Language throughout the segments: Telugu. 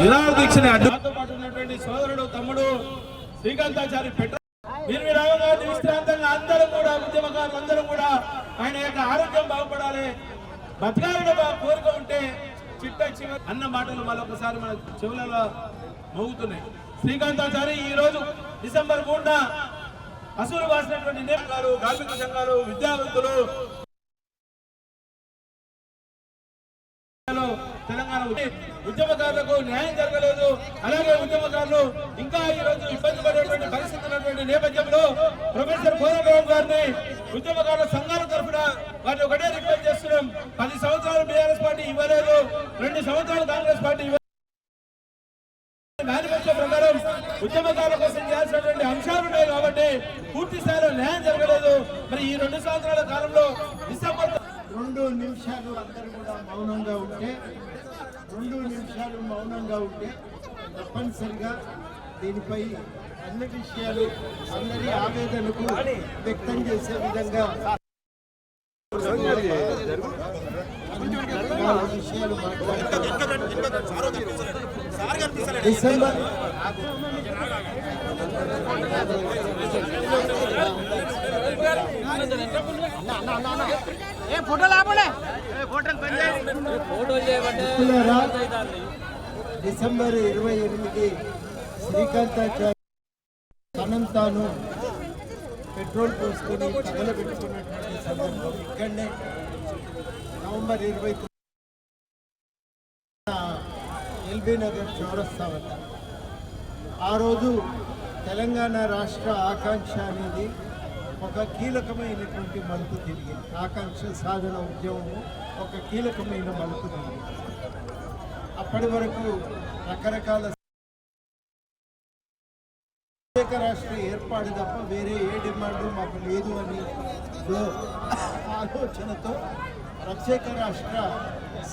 నిరాహార దీక్షని అడ్డుతో పాటు ఉన్నటువంటి సోదరుడు తమ్ముడు శ్రీకాంతాచారి వీరి రామగారిని విశ్రాంతంగా అందరూ కూడా ఉద్యమకారులు అందరూ కూడా ఆయన యొక్క ఆరోగ్యం బాగుపడాలి, బతకాలని కోరిక ఉంటే చిట్ట చివరి అన్న మాటలు మరొకసారి మన చెవులలో మోగుతున్నాయి. శ్రీకాంతాచారి ఈ రోజు డిసెంబర్ 3న అసూలు వాసినటువంటి నేతలు, కార్మిక సంఘాలు, విద్యావంతులు, తెలంగాణ ఉద్యమకారులకు న్యాయం జరగలేదు. అలాగే ఉద్యమకారులు ఇంకా ఈ రోజు ఇబ్బంది పడేటువంటి పరిస్థితి ఉన్నటువంటి నేపథ్యంలో ప్రొఫెసర్ కోదండరాం గారిని ఉద్యమకారుల సంఘాల తరఫున వారిని ఒకటే రిక్వెస్ట్ చేస్తున్నాం. 10 సంవత్సరాలు బీఆర్ఎస్ పార్టీ ఇవ్వలేదు, 2 సంవత్సరాలు కాంగ్రెస్ పార్టీ మేనిఫెస్టో ప్రకారం ఉద్యమకారుల కోసం చేయాల్సినటువంటి అంశాలు ఉన్నాయి కాబట్టి పూర్తి స్థాయిలో న్యాయం జరగలేదు. మరి ఈ 2 సంవత్సరాల కాలంలో డిసెంబర్ 2 నిమిషాలు అందరూ కూడా మౌనంగా ఉంటే 2 నిమిషాలు మౌనంగా ఉంటే తప్పనిసరిగా దీనిపై అన్ని విషయాలు అందరి ఆవేదనకు వ్యక్తం చేసే విధంగా విషయాలు డిసెంబర్ డిసెంబర్ 28 శ్రీకాంతాచారి తనంతాను పెట్రోల్ పోసుకొని తగలబెట్టుకున్నటువంటి సందర్భం ఇక్కడనే నవంబర్ 29 ఎల్బీ నగర్ చౌరస్తా వద్ద ఆ రోజు తెలంగాణ రాష్ట్ర ఆకాంక్ష అనేది ఒక కీలకమైనటువంటి మలుపు తిరిగింది. ఆకాంక్ష సాధన ఉద్యమము ఒక కీలకమైన మలుపు తిరిగింది. అప్పటి వరకు రకరకాల ప్రత్యేక రాష్ట్ర ఏర్పాటు తప్ప వేరే ఏ డిమాండ్ మాకు లేదు అని ఆలోచనతో ప్రత్యేక రాష్ట్ర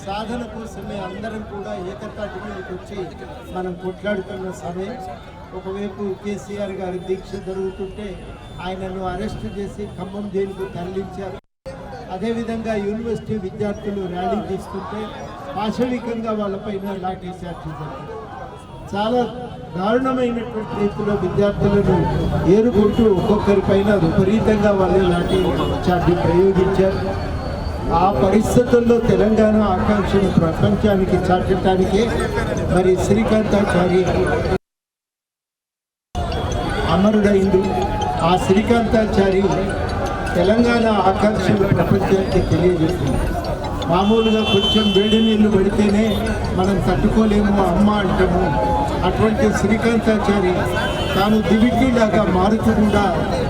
సాధన కోసమే అందరం కూడా ఏకతాటి మీదకి వచ్చి మనం కొట్లాడుతున్న సమయం. ఒకవైపు కేసీఆర్ గారి దీక్ష జరుగుతుంటే ఆయనను అరెస్ట్ చేసి ఖమ్మం జైలుకు తరలించారు. అదేవిధంగా యూనివర్సిటీ విద్యార్థులు ర్యాలీ తీసుకుంటే పాశవికంగా వాళ్ళపైన లాఠీ చార్జ్ జరిగింది. చాలా దారుణమైనటువంటి రీతిలో విద్యార్థులను ఏరుకుంటూ ఒక్కొక్కరిపైన విపరీతంగా వాళ్ళు లాఠీ చార్జ్ ప్రయోగించారు. ఆ పరిస్థితుల్లో తెలంగాణ ఆకాంక్షను ప్రపంచానికి చాటడానికే మరి శ్రీకాంతాచారి అమరుడైంది. ఆ శ్రీకాంతాచారి తెలంగాణ ఆకాంక్షను ప్రపంచానికి తెలియజేస్తుంది. మామూలుగా కొంచెం వేడి నీళ్లు పడితేనే మనం తట్టుకోలేము అమ్మ అంటాము. అటువంటి శ్రీకాంతాచారి తాను దివిటీలాగా మారుతూ కూడా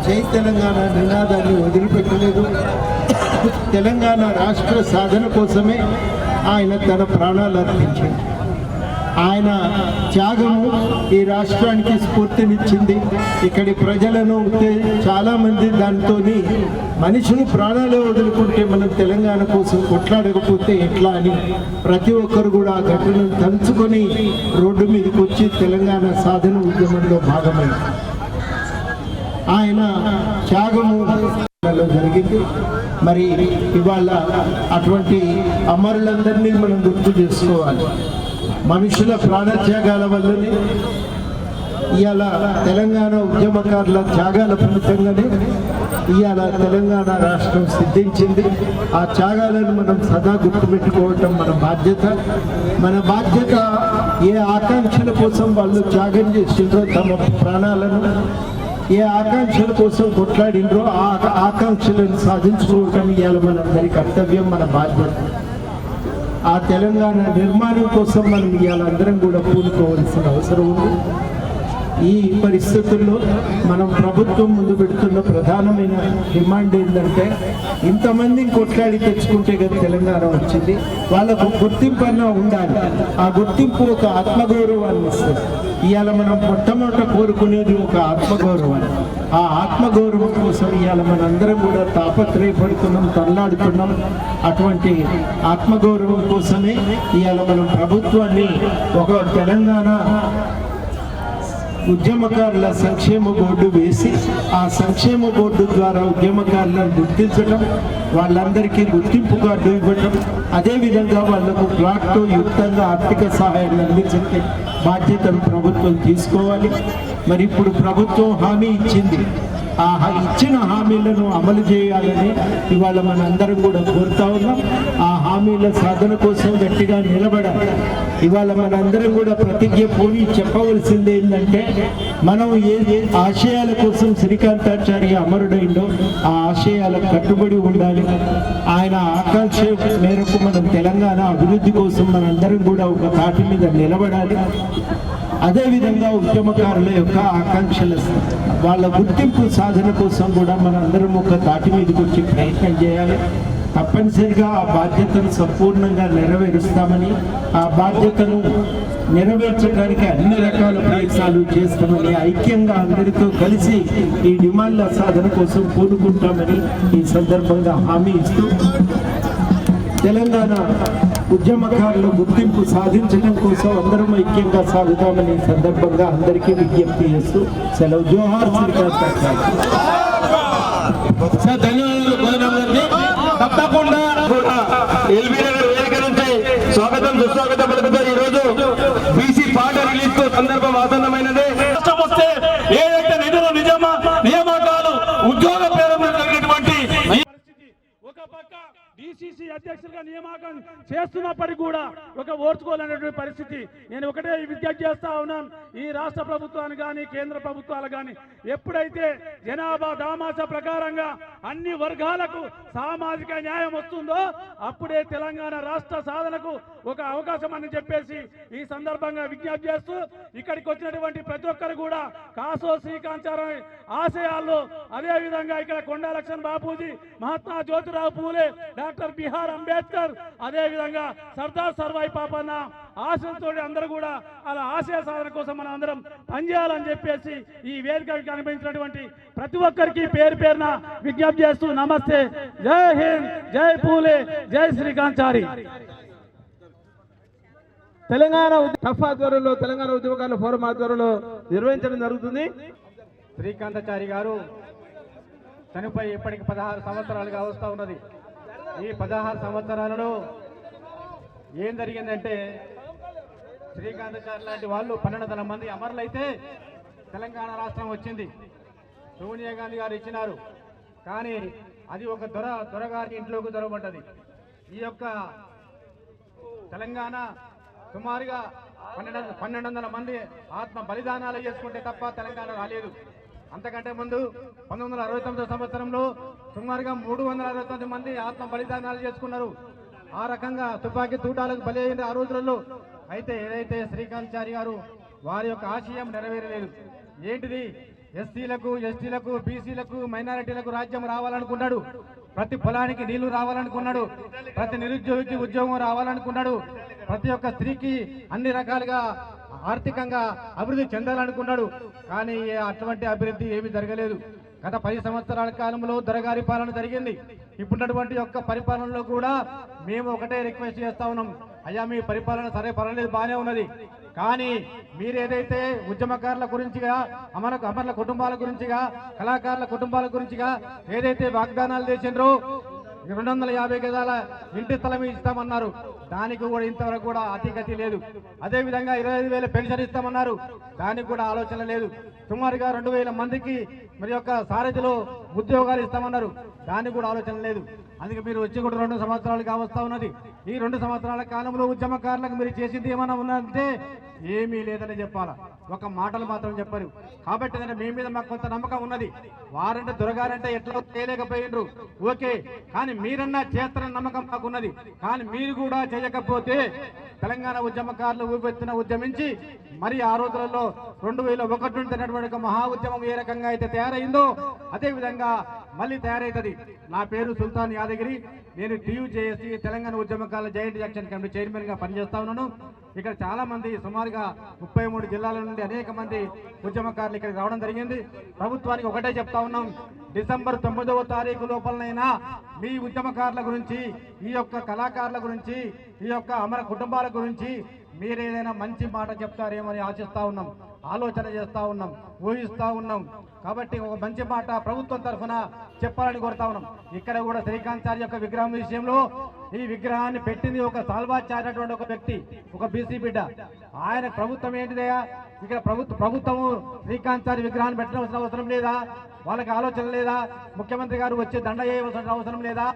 జై తెలంగాణ నినాదాన్ని వదిలిపెట్టలేదు. తెలంగాణ రాష్ట్ర సాధన కోసమే ఆయన తన ప్రాణాలు అర్పించాడు. ఆయన త్యాగము ఈ రాష్ట్రానికి స్ఫూర్తినిచ్చింది. ఇక్కడి ప్రజలను చాలామంది దాంతో మనుషులు ప్రాణాలు వదులుకుంటే మనం తెలంగాణ కోసం కొట్లాడకపోతే ఎట్లా అని ప్రతి ఒక్కరు కూడా ఆ ఘటనను తలుచుకొని రోడ్డు మీదకి వచ్చి తెలంగాణ సాధన ఉద్యమంలో భాగమైంది. ఆయన త్యాగము జరిగింది. మరి ఇవాళ అటువంటి అమరులందరినీ మనం గుర్తు చేసుకోవాలి. మనుషుల ప్రాణత్యాగాల వల్లనే ఇవాళ తెలంగాణ ఉద్యమకారుల త్యాగాల ఫలితంగానే ఇవాళ తెలంగాణ రాష్ట్రం సిద్ధించింది. ఆ త్యాగాలను మనం సదా గుర్తుపెట్టుకోవటం మన బాధ్యత. మన బాధ్యత ఏ ఆకాంక్షల కోసం వాళ్ళు త్యాగం చేసిండ్రో తమ ప్రాణాలను, ఏ ఆకాంక్షల కోసం కొట్లాడినరో ఆ ఆకాంక్షలను సాధించుకోవటం ఇవాళ మనందరి కర్తవ్యం, మన బాధ్యత. ఆ తెలంగాణ నిర్మాణం కోసం మనం ఇవాళ అందరం కూడా పూనుకోవాల్సిన అవసరం ఉంది. ఈ పరిస్థితుల్లో మనం ప్రభుత్వం ముందు పెడుతున్న ప్రధానమైన డిమాండ్ ఏంటంటే ఇంతమందిని కొట్లాడి తెచ్చుకుంటే కదా తెలంగాణ వచ్చింది, వాళ్ళకు గుర్తింపు అన్నా ఉండాలి. ఆ గుర్తింపు ఒక ఆత్మగౌరవాన్ని ఇస్తుంది. ఇవాళ మనం మొట్టమొదట కోరుకునేది ఒక ఆత్మగౌరవాన్ని. ఆ ఆత్మగౌరవం కోసం ఇవాళ మనందరం కూడా తాపత్రయపడుతున్నాం, తల్లాడుతున్నాం. అటువంటి ఆత్మగౌరవం కోసమే ఇవాళ మనం ప్రభుత్వాన్ని ఒక తెలంగాణ ఉద్యమకారుల సంక్షేమ బోర్డు వేసి ఆ సంక్షేమ బోర్డు ద్వారా ఉద్యమకారులను గుర్తించడం, వాళ్ళందరికీ గుర్తింపు కార్డు ఇవ్వటం, అదేవిధంగా వాళ్లకు ప్లాట్తో యుక్తంగా ఆర్థిక సహాయాన్ని అందించే బాధ్యతను ప్రభుత్వం తీసుకోవాలి. మరి ఇప్పుడు ప్రభుత్వం హామీ ఇచ్చింది, ఆ ఇచ్చిన హామీలను అమలు చేయాలని ఇవాళ మనందరం కూడా కోరుతా ఉన్నాం. ఆ హామీల సాధన కోసం గట్టిగా నిలబడాలి. ఇవాళ మనందరం కూడా ప్రతిజ్ఞ పూని చెప్పవలసింది ఏంటంటే, మనం ఏ ఆశయాల కోసం శ్రీకాంతాచార్య అమరుడైందో ఆ ఆశయాలకు కట్టుబడి ఉండాలి. ఆయన ఆకాంక్ష మేరకు మనం తెలంగాణ అభివృద్ధి కోసం మనందరం కూడా ఒక తాటి మీద నిలబడాలి. అదేవిధంగా ఉద్యమకారుల యొక్క ఆకాంక్షల వాళ్ళ గుర్తింపు సాధన కోసం కూడా మనందరం ఒక తాటి మీదకి వచ్చి ప్రయత్నం చేయాలి. తప్పనిసరిగా ఆ బాధ్యతను సంపూర్ణంగా నెరవేరుస్తామని, ఆ బాధ్యతను నెరవేర్చడానికి అన్ని రకాల ప్రయత్నాలు చేస్తామని, ఐక్యంగా అందరితో కలిసి ఈ డిమాండ్ల సాధన కోసం పూనుకుంటామని ఈ సందర్భంగా హామీ ఇస్తూ, తెలంగాణ ఉద్యమకారుల గుర్తింపు సాధించడం కోసం అందరం ఐక్యంగా సాగుతామని సందర్భంగా అందరికీ విజ్ఞప్తి చేస్తూ సెలవు. జోహార్ శ్రీకాంతాచార్య. ధన్యవాదాలు. తప్పకుండా ఎల్బీ నగర్ వేదిక నుంచి స్వాగతం సుస్వాగతం పలుకుతారు. ఈ రోజు బీసీ పాట రిలీజ్ కు సందర్భం ఆసన్నమైనది. కష్టం వస్తే ఏదైతే నిధులు నియామకాలు ఉద్యోగ పేరు కలిగినటువంటి ఒక పక్క డిసిసి అధ్యక్షులుగా నియామకం చేస్తున్నప్పటికీ కూడా ఒక ఓర్చుకోలేనటువంటి పరిస్థితి. నేను ఒకటే విజ్ఞప్తి చేస్తా ఉన్నాను, ఈ రాష్ట్ర ప్రభుత్వాన్ని కానీ కేంద్ర ప్రభుత్వాలు కానీ ఎప్పుడైతే జనాభా దామాషా ప్రకారంగా అన్ని వర్గాలకు సామాజిక న్యాయం వస్తుందో అప్పుడే తెలంగాణ రాష్ట్ర సాధనకు ఒక అవకాశం అని చెప్పేసి ఈ సందర్భంగా విజ్ఞప్తి చేస్తూ, ఇక్కడికి వచ్చినటువంటి ప్రతి ఒక్కరు కూడా కాసో శ్రీకాంతాచార్య ఆశయాల్లో, అదేవిధంగా ఇక్కడ కొండా లక్ష్మణ్ బాపూజీ, మహాత్మా జ్యోతిరావు పూలే, డాక్టర్ బిఆర్ అంబేద్కర్, అదేవిధంగా సర్దార్ సర్వాయి పాపన్న ఆశలతో అందరూ కూడా అలా ఆశయ సాధన కోసం మనం అందరం పనిచేయాలని చెప్పేసి ఈ వేదికకి కనిపించినటువంటి ప్రతి ఒక్కరికి పేరు పేరున విజ్ఞప్తి చేస్తూ నమస్తే, జై హింద్, జై పూలే, జై శ్రీకాంతాచారి. తెలంగాణ టఫ్ ఆధ్వర్యంలో తెలంగాణ ఉద్యమకారుల ఫోరం ఆధ్వర్యంలో నిర్వహించడం జరుగుతుంది. శ్రీకాంతాచారి గారు చనిపోయి ఇప్పటికి 16 సంవత్సరాలుగా వస్తూ ఉన్నది. ఈ 16 సంవత్సరాలలో ఏం జరిగిందంటే, శ్రీకాంతాచారి లాంటి వాళ్ళు 1200 మంది అమరులైతే తెలంగాణ రాష్ట్రం వచ్చింది. సోనియా గాంధీ గారు ఇచ్చినారు, కానీ అది ఒక దొరగారి ఇంట్లోకి దొరబడ్డది. ఈ యొక్క తెలంగాణ సుమారుగా 1200 మంది ఆత్మ బలిదానాలు చేసుకుంటే తప్ప తెలంగాణ రాలేదు. అంతకంటే ముందు 1969 సంవత్సరంలో సుమారుగా 369 మంది ఆత్మ బలిదానాలు చేసుకున్నారు. ఆ రకంగా తుపాకీ తూటాలకు బలి అయిన ఆ రోజులలో. అయితే ఏదైతే శ్రీకాంతాచారి గారు వారి యొక్క ఆశయం నెరవేరలేదు. ఏంటిది? ఎస్సీలకు, ఎస్టీలకు, బీసీలకు, మైనారిటీలకు రాజ్యం రావాలనుకున్నాడు. ప్రతి పొలానికి నీళ్లు రావాలనుకున్నాడు. ప్రతి నిరుద్యోగికి ఉద్యోగం రావాలనుకున్నాడు. ప్రతి ఒక్క స్త్రీకి అన్ని రకాలుగా ఆర్థికంగా అభివృద్ధి చెందాలనుకున్నాడు. కానీ అటువంటి అభివృద్ధి ఏమీ జరగలేదు. గత 10 సంవత్సరాల కాలంలో దొరగారి పాలన జరిగింది. ఇప్పుడున్నటువంటి యొక్క పరిపాలనలో కూడా మేము ఒకటే రిక్వెస్ట్ చేస్తా ఉన్నాం, అయ్యా మీ పరిపాలన సరే పర్వాలేదు, బాగానే ఉన్నది, కానీ మీరేదైతే ఉద్యమకారుల గురించిగా, అమరుల కుటుంబాల గురించిగా, కళాకారుల కుటుంబాల గురించిగా ఏదైతే వాగ్దానాలు చేసిండ్రో, 250 గజాల ఇంటి స్థలం ఇస్తామన్నారు, దానికి కూడా ఇంతవరకు కూడా అతిగతి లేదు. అదేవిధంగా 25,000 పెన్షన్ ఇస్తామన్నారు, దానికి కూడా ఆలోచన లేదు. సుమారుగా 2,000 మందికి మరి యొక్క సారథిలో ఉద్యోగాలు ఇస్తామన్నారు, దానికి కూడా ఆలోచన లేదు. అందుకే మీరు వచ్చి కూడా 2 సంవత్సరాలుగా వస్తా ఉన్నది. ఈ 2 సంవత్సరాల కాలంలో ఉద్యమకారులకు మీరు చేసింది ఏమన్నా ఉన్నదంటే ఏమీ లేదని చెప్పాలా, ఒక మాటలు మాత్రం చెప్పారు. కాబట్టి మీ మీద మాకు కొంత నమ్మకం ఉన్నది. వారంటే దొరగారంటే ఎట్లా చేయలేకపోయినరు, ఓకే, కానీ మీరన్నా చేస్తారని నమ్మకం మాకున్నది. కానీ మీరు కూడా చేయకపోతే తెలంగాణ ఉద్యమకారులు ఊపెత్తున ఉద్యమించి మరి ఆ రోజులలో 2001 నుండి జరిగినటువంటి మహా ఉద్యమం ఏ రకంగా అయితే తయారైందో అదే విధంగా మళ్ళీ తయారైతుంది. నా పేరు సుల్తాన్ యాదగిరి, నేను TUJSC తెలంగాణ ఉద్యమకారుల జాయింట్ యాక్షన్ కమిటీ చైర్మన్ గా పనిచేస్తా ఉన్నాను. ఇక్కడ చాలా మంది సుమారుగా 33 జిల్లాల నుండి అనేక మంది ఉద్యమకారులు ఇక్కడికి రావడం జరిగింది. ప్రభుత్వానికి ఒకటే చెప్తా ఉన్నాం, డిసెంబర్ 9వ తారీఖు లోపలనైనా మీ ఉద్యమకారుల గురించి, ఈ యొక్క కళాకారుల గురించి, ఈ యొక్క అమర కుటుంబాల గురించి మీరేదైనా మంచి మాట చెప్తారేమని ఆశిస్తా ఉన్నాం. ఆలోచన చేస్తూ ఉన్నాం, ఊహిస్తూ ఉన్నాం. కాబట్టి ఒక మంచి మాట ప్రభుత్వం తరఫున చెప్పాలని కోరుతా ఉన్నాం. ఇక్కడ కూడా శ్రీకాంతాచారి యొక్క విగ్రహం విషయంలో ఈ విగ్రహాన్ని పెట్టింది ఒక సాల్వాచారి అనేటువంటి ఒక వ్యక్తి, ఒక బీసీ బిడ్డ. ఆయన ప్రభుత్వం ఏంటిదయా, ఇక్కడ ప్రభుత్వము శ్రీకాంతాచారి విగ్రహాన్ని పెట్టవలసిన అవసరం లేదా? వాళ్ళకి ఆలోచన లేదా? ముఖ్యమంత్రి గారు వచ్చి దండ చేయవలసిన అవసరం లేదా?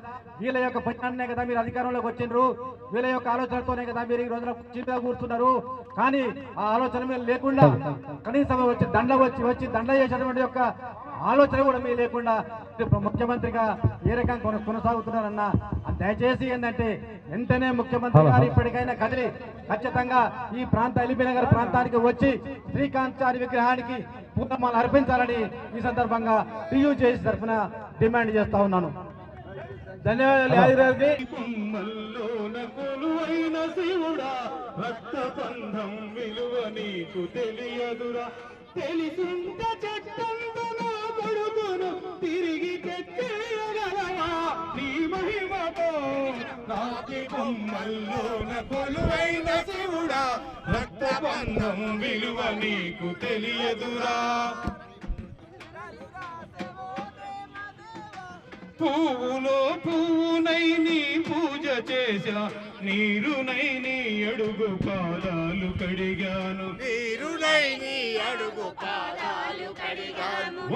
వీళ్ళ యొక్క పట్టణాన్నే కదా మీరు అధికారంలోకి వచ్చిండ్రు, వీళ్ళ యొక్క ఆలోచనతోనే కదా మీరు ఈ రోజున చీపుగా కూర్చున్నారు. కానీ ఆ ఆలోచన మీరు లేకుండా కనీసం వచ్చి దండ చేసేటువంటి యొక్క ఆలోచన కూడా మీరు లేకుండా ముఖ్యమంత్రిగా ఏ రకంగా కొనసాగుతున్నారన్న దయచేసి ఏంటంటే వెంటనే ముఖ్యమంత్రి గారు ఇప్పటికైనా కదిలి ఖచ్చితంగా ఈ ప్రాంత ఎల్బీ నగర్ ప్రాంతానికి వచ్చి శ్రీకాంతాచారి విగ్రహానికి పూర్ణమాలు అర్పించాలని ఈ సందర్భంగా టీయూజేసీ తరఫున డిమాండ్ చేస్తా ఉన్నాను. ధన్యవాదాలు యాదగిరి గారికి. కుమ్మల్లోన కొలువైన శివుడా, రక్తబంధం విలువ నీకు తెలియదురా, తెలిసింత చెట్టంత నా కొడుకును తిరిగి తెచ్చేయగలవా నీ మహిమతో. రాతి కొమ్మల్లోన కొలువైన శివుడా, రక్తబంధం విలువ నీకు తెలియదురా. పువ్వులో పువ్వునై నీ పూజ చేశా, నీరునై నీ అడుగు పాదాలు కడిగాను,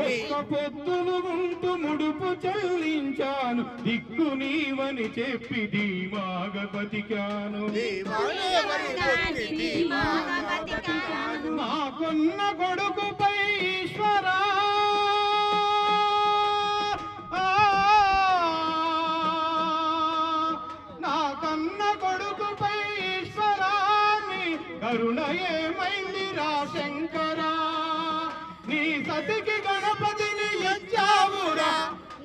ఒక్క పొద్దులు ఉంటూ ముడుపు చెల్లించాను, దిక్కు నీవని చెప్పి ధీమాగా బతికాను. నాకున్న కొడుకుపై ఈశ్వరా, కరుణ ఏమైందిరా శంకరా, నీ సతికి గణపతిని ఇచ్చావురా,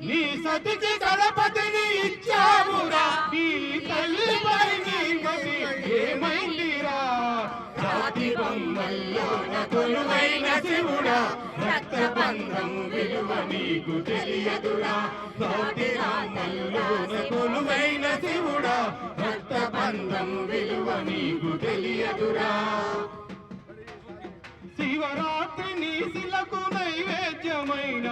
నీ సతికి గణపతిని ఇచ్చావురా, నీ తల్లిపై నీ మతి ఏమైందిరా. రాతి బొమ్మల్లోన కొలువైన శివుడా, రక్తబంధం విలువ నీకు తెలియదురా. రాతి రామల్లోన కొలువైన శివుడా, రక్తబంధం విలువ నీకు తెలియదురా. శివరాత్రి నీ శిలకు నైవేద్యమైన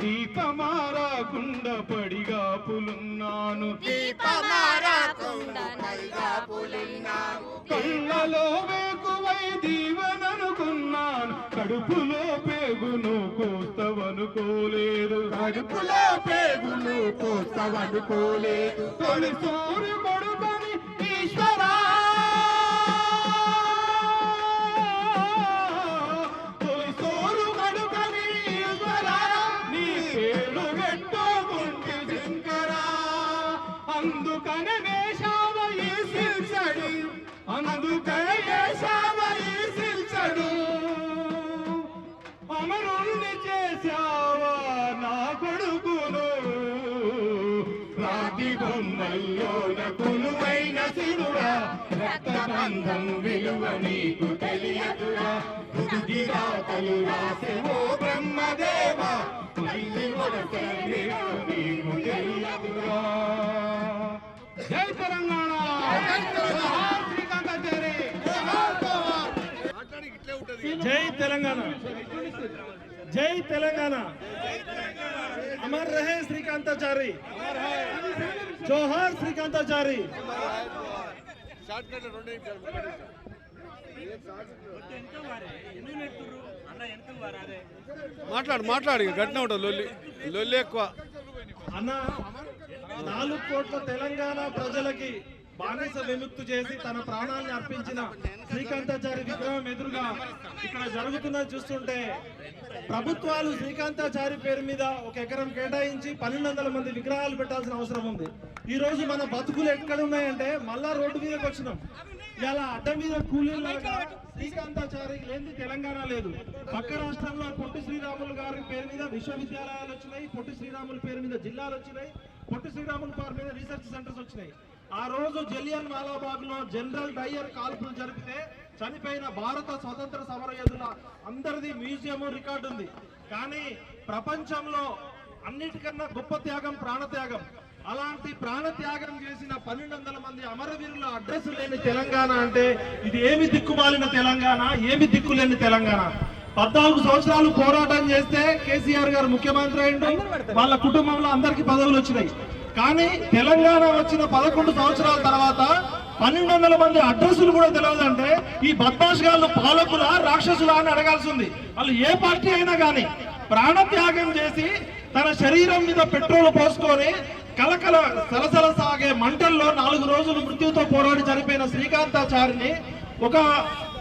దీపమారాకుండ పడిగా పులున్నాను, కళ్ళలో వేకువై దీవెననుకున్నాను, కడుపులో పేగును కోస్తవనుకోలేదు, కడుపులో పేగును కోస్తవనుకోలేదు. తొలి సూర్యు కొడుకని ఈశ్వరా, తొలి సూరు కొడుకని ఈశ్వరా, నీ పేరు పెట్టుకుంటే శంకరా. అందుకనే వేశావ ఈ శిల్చడు, అందుకనే వేశావ ఈ శిల్చడు, అమరుణ్ణి చేశావా నా కొడుకును. రాతి బొమ్మల్లోన కొలువైన శివుడా, రక్తబంధం విలువ నీకు తెలియదురా. రుదిరాతలు రాసెవో బ్రహ్మదేవా, మళ్ళీ వరస నీకు తెలియదురా. జై తెలంగాణ, శ్రీకాంతాచారి, జై తెలంగాణ, జై తెలంగాణ, అమర్ రహే శ్రీకాంతాచారి, జోహార్ శ్రీకాంతాచారి. మాట్లాడు గట్టిన ఉంటుంది లొల్లి ఎక్కువ. అన్న 4 కోట్ల తెలంగాణ ప్రజలకి బానిస విముక్తి చేసి తన ప్రాణాన్ని అర్పించిన శ్రీకాంతాచారి విగ్రహం ఎదురుగా ఇక్కడ జరుగుతున్నది చూస్తుంటే ప్రభుత్వాలు శ్రీకాంతాచారి పేరు మీద 1 ఎకరం కేటాయించి 1200 మంది విగ్రహాలు పెట్టాల్సిన అవసరం ఉంది. ఈ రోజు మన బతుకులు ఎక్కడ ఉన్నాయంటే మళ్ళా రోడ్డు మీదకి వచ్చినాం. ఇలా అడ్డ మీద కూలీలాగా శ్రీకాంతాచారి లేని తెలంగాణ లేదు. పక్క రాష్ట్రంలో పొట్టి శ్రీరాములు గారి పేరు మీద విశ్వవిద్యాలయాలు వచ్చినాయి, పొట్టి శ్రీరాములు పేరు మీద జిల్లాలు వచ్చినాయి, పొట్టి శ్రీరాములు పేరు మీద రీసెర్చ్ సెంటర్స్ వచ్చినాయి. ఆ రోజు జలియన్ వాలాబాగ్ లో జనరల్ డయ్యర్ కాల్పులు జరిపితే చనిపోయిన భారత స్వతంత్ర సమర యోధుల అందరిది మ్యూజియం రికార్డు ఉంది. కానీ ప్రపంచంలో అన్నిటికన్నా గొప్ప త్యాగం ప్రాణత్యాగం. అలాంటి ప్రాణత్యాగం చేసిన 1200 మంది అమరవీరుల అడ్రస్ లేని తెలంగాణ అంటే ఇది ఏమి దిక్కుమాలిన తెలంగాణ, ఏమి దిక్కులేని తెలంగాణ. 14 సంవత్సరాలు పోరాటం చేస్తే కేసీఆర్ గారు ముఖ్యమంత్రి అయిండు, వాళ్ళ కుటుంబంలో అందరికి పదవులు వచ్చినాయి. కానీ తెలంగాణ వచ్చిన 11 సంవత్సరాల తర్వాత 1200 మంది అడ్రస్సులు కూడా తెలియదంటే ఈ బద్మాష్ గాళ్ళు పాలకుల రాక్షసులా అని అడగాల్సి ఉంది. వాళ్ళు ఏ పార్టీ అయినా కానీ ప్రాణత్యాగం చేసి తన శరీరం మీద పెట్రోల్ పోసుకొని కలకల సలసల సాగే మంటల్లో 4 రోజులు మృత్యుతో పోరాడి చనిపోయిన శ్రీకాంతాచారిని ఒక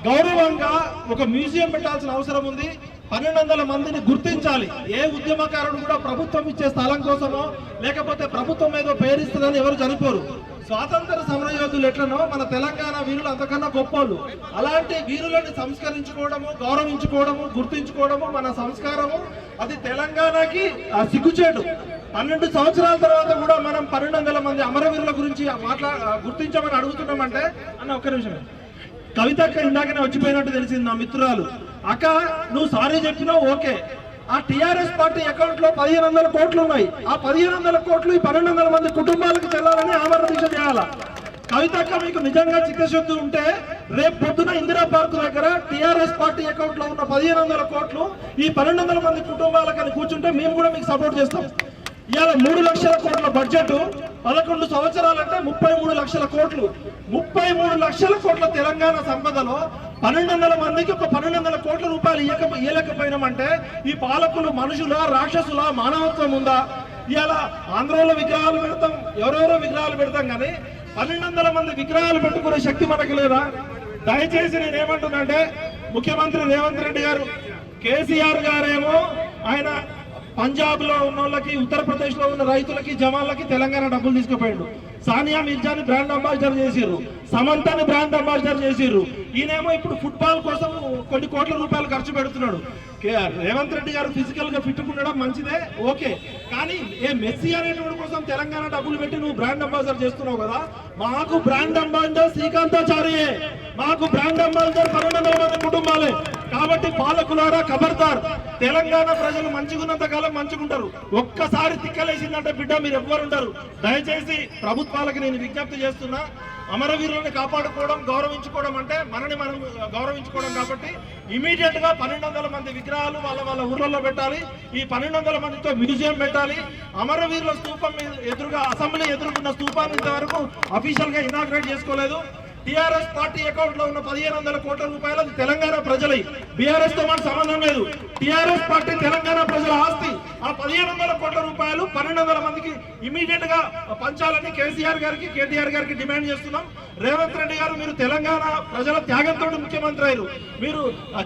గౌరవంగా ఒక మ్యూజియం పెట్టాల్సిన అవసరం ఉంది. 1200 మందిని గుర్తించాలి. ఏ ఉద్యమకారుడు కూడా ప్రభుత్వం ఇచ్చే స్థలం కోసమో లేకపోతే ప్రభుత్వం ఏదో పేరిస్తుందని ఎవరు చనిపోరు. స్వాతంత్ర సమరయోధులు ఎట్లనో మన తెలంగాణ వీరులు అంతకన్నా గొప్పోళ్ళు. అలాంటి వీరులను సంస్కరించుకోవడము, గౌరవించుకోవడము, గుర్తించుకోవడము మన సంస్కారము. అది తెలంగాణకి సిగ్గుచేటు. 12 సంవత్సరాల తర్వాత కూడా మనం 1200 మంది అమరవీరుల గురించి గుర్తించమని అడుగుతున్నామంటే అన్న ఒక్క నిమిషం. కవితక్క ఇందాకనే వచ్చిపోయినట్టు తెలిసింది నా మిత్రురాలు. అక్క నువ్వు సారీ చెప్పినావు ఓకే, ఆ టిఆర్ఎస్ పార్టీ అకౌంట్ లో 1500 కోట్లు ఉన్నాయి. ఆ 1500 కోట్లు ఈ 1200 మంది కుటుంబాలకు చెల్లాలని ఆమరణ దీక్ష చేయాలా? కవితక్క మీకు నిజంగా చిత్తశుద్ధి ఉంటే రేపు పొద్దున ఇందిరా పార్క్ దగ్గర టిఆర్ఎస్ పార్టీ అకౌంట్ లో ఉన్న 1500 కోట్లు ఈ 1200 మంది కుటుంబాలకని కూర్చుంటే మేము కూడా మీకు సపోర్ట్ చేస్తాం. ఇవాళ 3 లక్షల కోట్ల బడ్జెట్, 11 సంవత్సరాలంటే 33 లక్షల కోట్లు. 33 లక్షల కోట్ల తెలంగాణ సంపదలో 1200 మందికి ఒక 1200 కోట్ల రూపాయలు ఇవ్వలేకపోయినామంటే ఈ పాలకులు మనుషుల, రాక్షసుల, మానవత్వం ఉందా? ఇవాళ ఆంధ్రలో విగ్రహాలు పెడతాం, ఎవరెవరో విగ్రహాలు పెడతాం, కానీ 1200 మంది విగ్రహాలు పెట్టుకునే శక్తి మనకు లేదా? దయచేసి నేనేమంటున్నానంటే ముఖ్యమంత్రి రేవంత్ రెడ్డి గారు, కేసీఆర్ గారేమో ఆయన పంజాబ్ లో ఉన్న వాళ్ళకి, ఉత్తరప్రదేశ్ లో ఉన్న రైతులకి, జవాన్లకి తెలంగాణ డబ్బులు తీసుకుపోయాడు. సానియా మిర్జాని బ్రాండ్ అంబాసిడర్ చేసిర్రు, సమంతని బ్రాండ్ అంబాసిడర్ చేసిర్రు. ఈయనేమో ఇప్పుడు ఫుట్బాల్ కోసం కొన్ని కోట్ల రూపాయలు ఖర్చు పెడుతున్నాడు. రేవంత్ రెడ్డి గారు ఫిజికల్ గా ఫిట్ ఉండడం మంచిదే ఓకే, కానీ ఏ మెస్సీ అనేటువంటి కోసం తెలంగాణ డబ్బులు పెట్టి నువ్వు బ్రాండ్ అంబాసిడర్ చేస్తున్నావు కదా. మాకు బ్రాండ్ అంబాసిడర్ శ్రీకాంతాచారియే, మాకు బ్రాండ్ అంబాసిడర్ 1200 మంది కుటుంబాలే. కాబట్టి పాలకులారా ఖబర్దార్, తెలంగాణ ప్రజలు మంచిగున్నంత కాలం మంచిగుంటారు. ఒక్కసారి తిక్కలేసిందంటే బిడ్డ మీరు ఎవ్వరు ఉంటారు. దయచేసి ప్రభుత్వాలకి నేను విజ్ఞప్తి చేస్తున్నా, అమరవీరులను కాపాడుకోవడం, గౌరవించుకోవడం అంటే మనని మనం గౌరవించుకోవడం. కాబట్టి ఇమీడియట్ గా 1200 మంది విగ్రహాలు వాళ్ళ ఊర్లలో పెట్టాలి. ఈ 1200 మందితో మ్యూజియం పెట్టాలి. అమరవీరుల స్తూపం ఎదురుగా, అసెంబ్లీ ఎదుర్కొన్న స్తూపాన్ని ఇంతవరకు అఫీషియల్ గా ఇనాగ్రేట్ చేసుకోలేదు. టిఆర్ఎస్ పార్టీ అకౌంట్ లో ఉన్న 1500 కోట్ల రూపాయలు తెలంగాణ ప్రజలై, బీఆర్ఎస్ తో మనకు సంబంధం లేదు. టిఆర్ఎస్ పార్టీ తెలంగాణ ప్రజల ఆస్తి. ఆ 1500 కోట్ల రూపాయలు 1200 మందికి ఇమీడియట్ గా పంచాలని కేసీఆర్ గారికి, కేటీఆర్ గారికి డిమాండ్ చేస్తున్నాం. రేవంత్ రెడ్డి గారు, మీరు తెలంగాణ ప్రజల త్యాగంతో ముఖ్యమంత్రి అయ్యారు. మీరు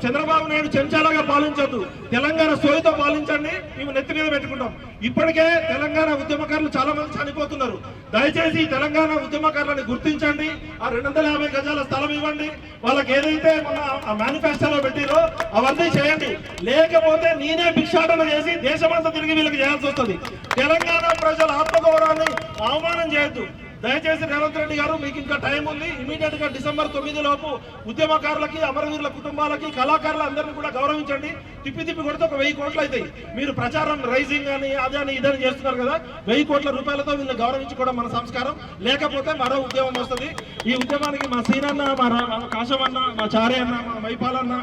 చంద్రబాబు నాయుడు చెంచాలాగా పాలించొద్దు, తెలంగాణ సోయితో పాలించండి. మేము నెత్తి మీద పెట్టుకుంటాం. ఇప్పటికే తెలంగాణ ఉద్యమకారులు చాలా మంది చనిపోతున్నారు. దయచేసి తెలంగాణ ఉద్యమకారులను గుర్తించండి. ఆ 250 గజాల స్థలం ఇవ్వండి. వాళ్ళకి ఏదైతే మన మేనిఫెస్టోలో పెట్టిరో అవన్నీ చేయండి. లేకపోతే నేనే భిక్షాటన చేసి దేశమంతా తిరిగి వీళ్ళకి చేయాల్సి వస్తుంది. తెలంగాణ ప్రజల ఆత్మగౌరవాన్ని అవమానం చేయొద్దు. దయచేసి రేవంత్ రెడ్డి గారు, మీకు ఇంకా టైం ఉంది. ఇమీడియట్ గా December 9 లోపు ఉద్యమకారులకి, అమరవీరుల కుటుంబాలకి, కళాకారుల అందరినీ కూడా గౌరవించండి. తిప్పి కొడితే ఒక 1000 కోట్లు అవుతాయి. మీరు ప్రచారం రైజింగ్ అని అదని ఇదని చేస్తున్నారు కదా, 1000 కోట్ల రూపాయలతో వీళ్ళని గౌరవించుకోవడం మన సంస్కారం. లేకపోతే మరో ఉద్యమం వస్తుంది. ఈ ఉద్యమానికి మా సీనన్న, మా కాశమన్న, మా చారే అన్న, మా మైపాలన్న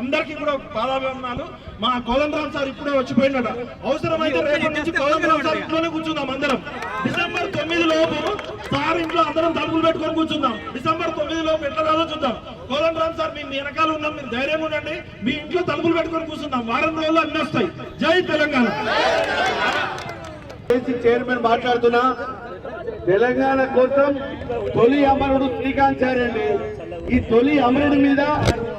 అందరికీ కూడా పాదాభివందనాలు. మా కోదండరామ్ సార్ ఇప్పుడే వచ్చిపోయినట. అవసరమైతే రేపటి నుంచి కోదండరామ్ సార్ ఇంట్లోనే కూర్చుందాం అందరం. December 9 లోపు సార్ ఇంట్లో అందరం తలుపులు పెట్టుకొని కూర్చుందాం. December 9 లోపు ఎట్లా రాదో చూద్దాం. కోదండరామ్ సార్ మీ వెనకాల ఉన్నాం, మీరు ధైర్యం ఉండండి. మీ ఇంట్లో తలుపులు పెట్టుకొని కూర్చుందాం. వారం రోజుల్లో అన్ని వస్తాయి. జై తెలంగాణ. చైర్మన్ మాట్లాడుతున్నా, తెలంగాణ కోసం తొలి అమరుడు శ్రీకాంతాచారి అండి. ఈ తొలి అమరుడి మీద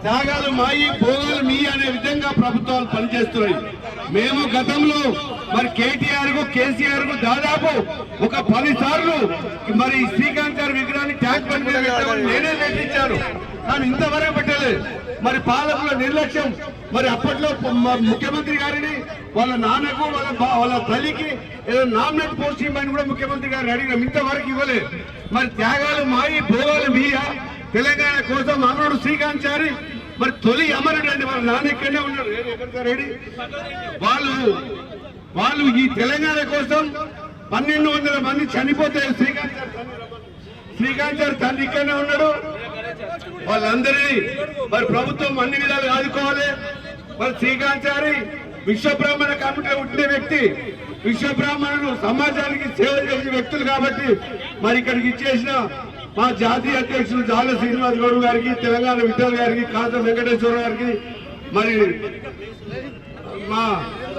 త్యాగాలు మాయి, భోగాలు మీ అనే విధంగా ప్రభుత్వాలు పనిచేస్తున్నాయి. మేము గతంలో మరి కేటీఆర్ కు, కేసీఆర్ కు దాదాపు ఒక 10 సార్లు మరి శ్రీకాంతాచారి విగ్రహాన్ని ట్యాంక్ బండ్ మీద పెట్టామని నేనే నేర్పించాను, కానీ ఇంతవరకు పెట్టలేదు. మరి పాలకుల నిర్లక్ష్యం. మరి అప్పట్లో ముఖ్యమంత్రి గారిని వాళ్ళ నాన్నకు, వాళ్ళ తల్లికి ఏదో నామినేట్ పోస్ట్ ఇవ్వమని కూడా ముఖ్యమంత్రి గారిని అడిగినాం, ఇంతవరకు ఇవ్వలేదు. మరి త్యాగాలు మాయి, భోగాలు మీయ తెలంగాణ కోసం అమరుడు శ్రీకాంతాచారి మరి తొలి అమరుడు అండి. వాళ్ళ నాన్న ఇక్కడనే ఉన్నారు. వాళ్ళు ఈ తెలంగాణ కోసం 1200 మంది చనిపోతే శ్రీకాంతాచారి తండ్రి ఇక్కడనే ఉన్నాడు. వాళ్ళందరినీ మరి ప్రభుత్వం అన్ని విధాలు ఆదుకోవాలి. మరి శ్రీకాంచారి విశ్వబ్రాహ్మణ కమిటీ ఉండే వ్యక్తి, విశ్వబ్రాహ్మణులు సమాజానికి సేవ చేసే వ్యక్తులు కాబట్టి మరి ఇక్కడికి ఇచ్చేసిన మా జాతీయ అధ్యక్షులు జాల శ్రీనివాస్ గౌడ్ గారికి, తెలంగాణ విఠల్ గారికి, కాంత వెంకటేశ్వర గారికి, మరి మా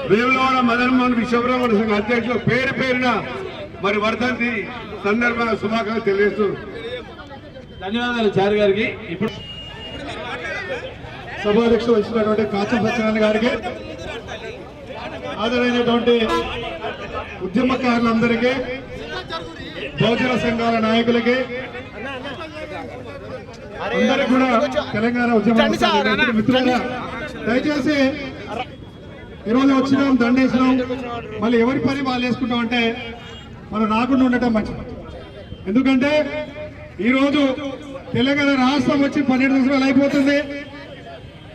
వేములవాడ మదన్ మోహన్ విశ్వబ్రాహ్మణ సంఘ అధ్యక్షులు పేరు పేరున మరి వర్ధంతి సందర్భంగా శుభాకాంక్షలు తెలియజేస్తూ ధన్యవాదాలు చారి గారికి. ఇప్పుడు సభాధ్యక్షులు వచ్చినటువంటి కాచం సత్యనారాయణ గారికి, ఆదరైనటువంటి ఉద్యమకారులందరికీ, బహుజన సంఘాల నాయకులకి, అందరికీ కూడా తెలంగాణ ఉద్యమ మిత్రులుగా దయచేసి ఈరోజు వచ్చినాం, దండేసినాం, మళ్ళీ ఎవరి పని వాళ్ళు వేసుకుంటాం అంటే మనం రాకుండా ఉండటం మంచిది. ఎందుకంటే ఈరోజు తెలంగాణ రాష్ట్రం వచ్చి 12 సంవత్సరాలు అయిపోతుంది.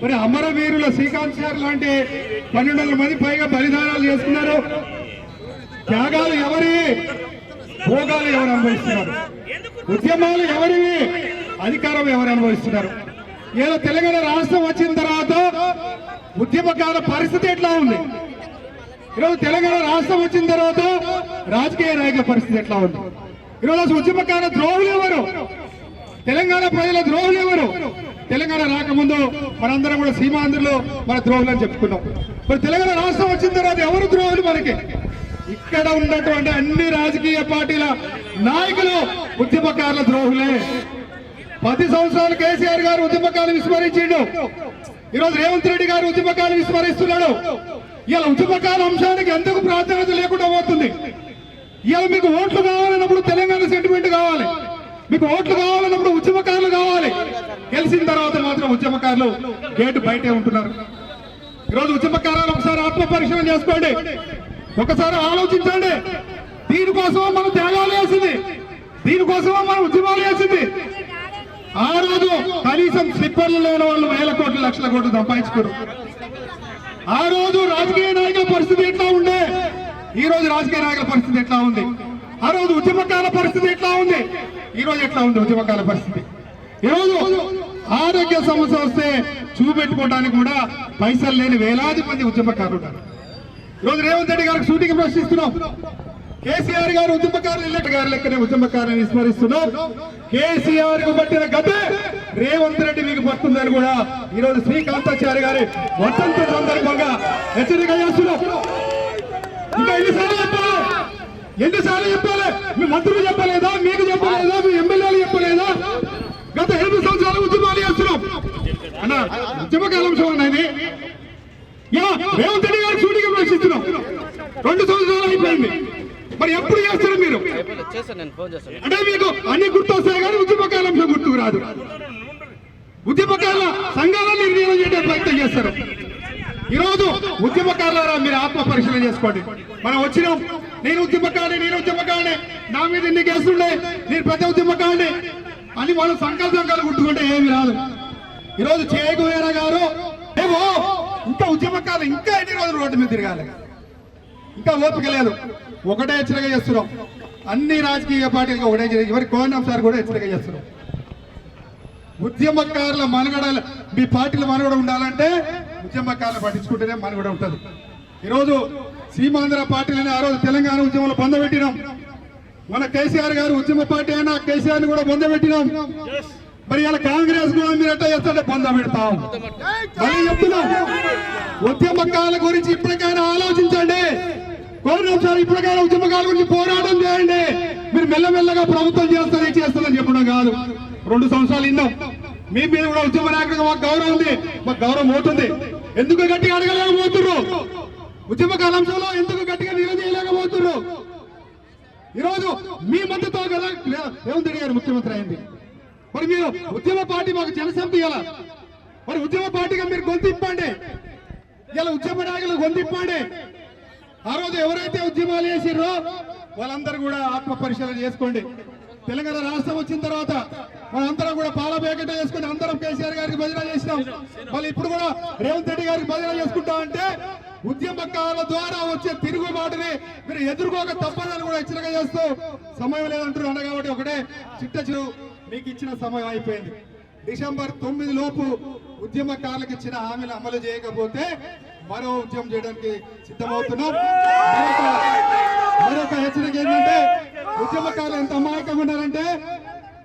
మరి అమరవీరుల శ్రీకాంత్ సార్ లాంటి 1200 మంది పైగా బలిదానాలు చేసుకున్నారు. త్యాగాలు ఎవరి, భోగాలు ఎవరు అనుభవిస్తున్నారు, ఉద్యమాలు ఎవరివి, అధికారం ఎవరు అనుభవిస్తున్నారు. ఏదో తెలంగాణ రాష్ట్రం వచ్చిన తర్వాత ఉద్యమకాల పరిస్థితి ఎట్లా ఉంది, ఈరోజు తెలంగాణ రాష్ట్రం వచ్చిన తర్వాత రాజకీయ నాయకుల పరిస్థితి ఎట్లా ఉంది, ఈరోజు ఉద్యమకాల ద్రోహులు ఎవరు, తెలంగాణ ప్రజల ద్రోహులు ఎవరు. తెలంగాణ రాకముందు మనందరం కూడా సీమాంధ్రలో మన ద్రోహులు అని చెప్పుకున్నాం. మరి తెలంగాణ రాష్ట్రం వచ్చిన తర్వాత ఎవరు ద్రోహులు మనకి? ఇక్కడ ఉన్నటువంటి అన్ని రాజకీయ పార్టీల నాయకులు ఉద్యమకారుల ద్రోహులే. 10 సంవత్సరాలు కేసీఆర్ గారు ఉద్యమకాలు విస్మరించిండు. ఈరోజు రేవంత్ రెడ్డి గారు ఉద్యమకాలు విస్మరిస్తున్నాడు. ఇలా ఉద్యమకాల అంశానికి ఎందుకు ప్రాధాన్యత లేకుండా పోతుంది? ఇలా మీకు ఓట్లు కావాలన్నప్పుడు తెలంగాణ సెంటిమెంట్ కావాలి, మీకు ఓట్లు కావాలన్నప్పుడు ఉద్యమకారులు కావాలి. గెలిచిన తర్వాత మాత్రం ఉద్యమకారులు గేటు బయటే ఉంటున్నారు. ఈరోజు ఉద్యమకారులు ఒకసారి ఆత్మ పరిశీలన చేసుకోండి, ఒకసారి ఆలోచించండి. దీనికోసమో మనం త్యాగాలు చేసింది, దీనికోసమో మనం ఉద్యమాలు చేసింది. ఆ రోజు కనీసం స్లిప్పర్లు లేని వాళ్ళు వేల కోట్లు, లక్షల కోట్లు సంపాదించుకోరు. ఆ రోజు రాజకీయ నాయకుల పరిస్థితి ఎట్లా ఉండే, ఈ రోజు రాజకీయ నాయకుల పరిస్థితి ఎట్లా ఉంది, ఆ రోజు ఉద్యమకాల పరిస్థితి ఎట్లా ఉంది, ఈ రోజు ఎట్లా ఉంది ఉద్యమకాల పరిస్థితి. ఈరోజు ఆరోగ్య సమస్య వస్తే చూపెట్టుకోవడానికి కూడా పైసలు లేని వేలాది మంది ఉద్యమకారులు ఉన్నారు. ఈరోజు రేవంత్ రెడ్డి గారికి సూటికి ప్రశ్నిస్తున్నాం. కేసీఆర్ గారు ఉద్యమకారులు ఇల్లట గారి లెక్కనే ఉద్యమకారులను విస్మరిస్తున్నాం. కేసీఆర్ కు పట్టిన గతే రేవంత్ రెడ్డి మీకు పడుతుందని కూడా ఈరోజు శ్రీకాంతాచారి గారి వర్ధంతి సందర్భంగా హెచ్చరిక చేస్తున్నాం. ఇంకా ఎన్నిసార్లు చెప్పాలి, ఎన్నిసార్లు చెప్పాలి? మీ మంత్రులు చెప్పలేదా, మీకు చెప్పలేదా, మీ ఎమ్మెల్యేలు చెప్పలేదా? గత 8 సంవత్సరాలు ఉద్యమాలు చేస్తున్నాం అన్న, ఉద్యమకాల అంశం అనేది రేవంత్ రెడ్డి గారు సూటిగా ప్రశ్నిస్తున్నాం. 2 సంవత్సరాలు అయిపోయింది, మరి ఎప్పుడు చేస్తారు మీరు? అంటే మీకు అన్ని గుర్తు వస్తాయి కానీ ఉద్యమకాల అంశం గుర్తుకు రాదు. ఉద్యమకాల సంఘాలను నిర్ణయం చేయడానికి ప్రయత్నం చేస్తారు. ఈరోజు ఉద్యమకారులారా మీరు ఆత్మ పరిశీలన చేసుకోండి. మనం వచ్చినాం, నేను ఉద్యమకారిని, నా మీద ఎన్ని కేసులుండే, నేను పెద్ద ఉద్యమకారిని అని మనం సంకల్పాలు గుర్తుకుంటే ఏమి రాదు. ఈరోజు చేగువేర గారు ఏమో ఇంకా ఉద్యమకారులు ఇంకా ఎన్ని రోజులు రోడ్డు మీద తిరగాలి, ఇంకా ఓపిక లేదు. ఒకటే హెచ్చరిక చేస్తున్నాం, అన్ని రాజకీయ పార్టీలకు ఒకటే హెచ్చరిక, ఎవరి కోనం సార్ కూడా హెచ్చరిక చేస్తున్నాం. ఉద్యమకారుల మనుగడ, మీ పార్టీల మనుగడ ఉండాలంటే ఉద్యమకారులు పట్టించుకుంటేనే మనుగడ ఉంటుంది. ఈరోజు సీమాంధ్ర పార్టీలని ఆ రోజు తెలంగాణ ఉద్యమంలో పొందబెట్టినాం. మన కేసీఆర్ గారు ఉద్యమ పార్టీ అయినా కేసీఆర్ ని కూడా పొందబెట్టినాం. మరి ఇలా కాంగ్రెస్ కూడా మీరు ఎట్లా చేస్తుంటే పొందబెడతాం. మళ్ళీ చెప్తున్నాం, ఉద్యమకారుల గురించి ఇప్పటికైనా ఆలోచించండి. కోరిన ఇప్పటికైనా ఉద్యమకారుల గురించి పోరాటం చేయండి. మీరు మెల్లమెల్లగా ప్రభుత్వం చేస్తుందని చెప్పడం కాదు. 2 సంవత్సరాలు ఇన్నాం, మీ మీద కూడా ఉద్యమ నాయకుడిగా మాకు గౌరవం ఉంది, మాకు గౌరవం అవుతుంది. ఎందుకు గట్టిగా అడగలేకపోతున్నారు? ఉద్యమకాల అంశంలో ఎందుకు గట్టిగా నిలదీయలేకపోతున్నారు? ఈరోజు మీ మద్దతు కదా రేవంత్ రెడ్డి గారు ముఖ్యమంత్రి అయింది. మరి మీరు ఉద్యమ పార్టీ మాకు జనసమితి ఇలా, మరి ఉద్యమ పార్టీగా మీరు గొంతిప్పండి. ఇలా ఉద్యమ నాయకులు గొంతిప్పండి. ఆ రోజు ఎవరైతే ఉద్యమాలు చేసిర్రో వాళ్ళందరూ కూడా ఆత్మ పరిశీలన చేసుకోండి. తెలంగాణ రాష్ట్రం వచ్చిన తర్వాత మనందరం కూడా పాలబేకట చేసుకుని అందరం కేసీఆర్ గారికి భజన చేసినాం. మళ్ళీ ఇప్పుడు కూడా రేవంత్ రెడ్డి గారికి భజన చేసుకుంటా అంటే ఉద్యమకారుల ద్వారా వచ్చే తిరుగుబాటుని మీరు ఎదుర్కోక తప్పదని కూడా హెచ్చరిక చేస్తూ, సమయం లేదంటారు అన్న కాబట్టి ఒకటే చిట్ట చిరు మీకు ఇచ్చిన సమయం అయిపోయింది. డిసెంబర్ 9 లోపు ఉద్యమకారులకు ఇచ్చిన హామీలు అమలు చేయకపోతే మరో ఉద్యమం చేయడానికి సిద్ధమవుతున్నాం. మరొక హెచ్చరిక ఏంటంటే ఉద్యమకారులు ఎంత అమాయకంగా ఉన్నారంటే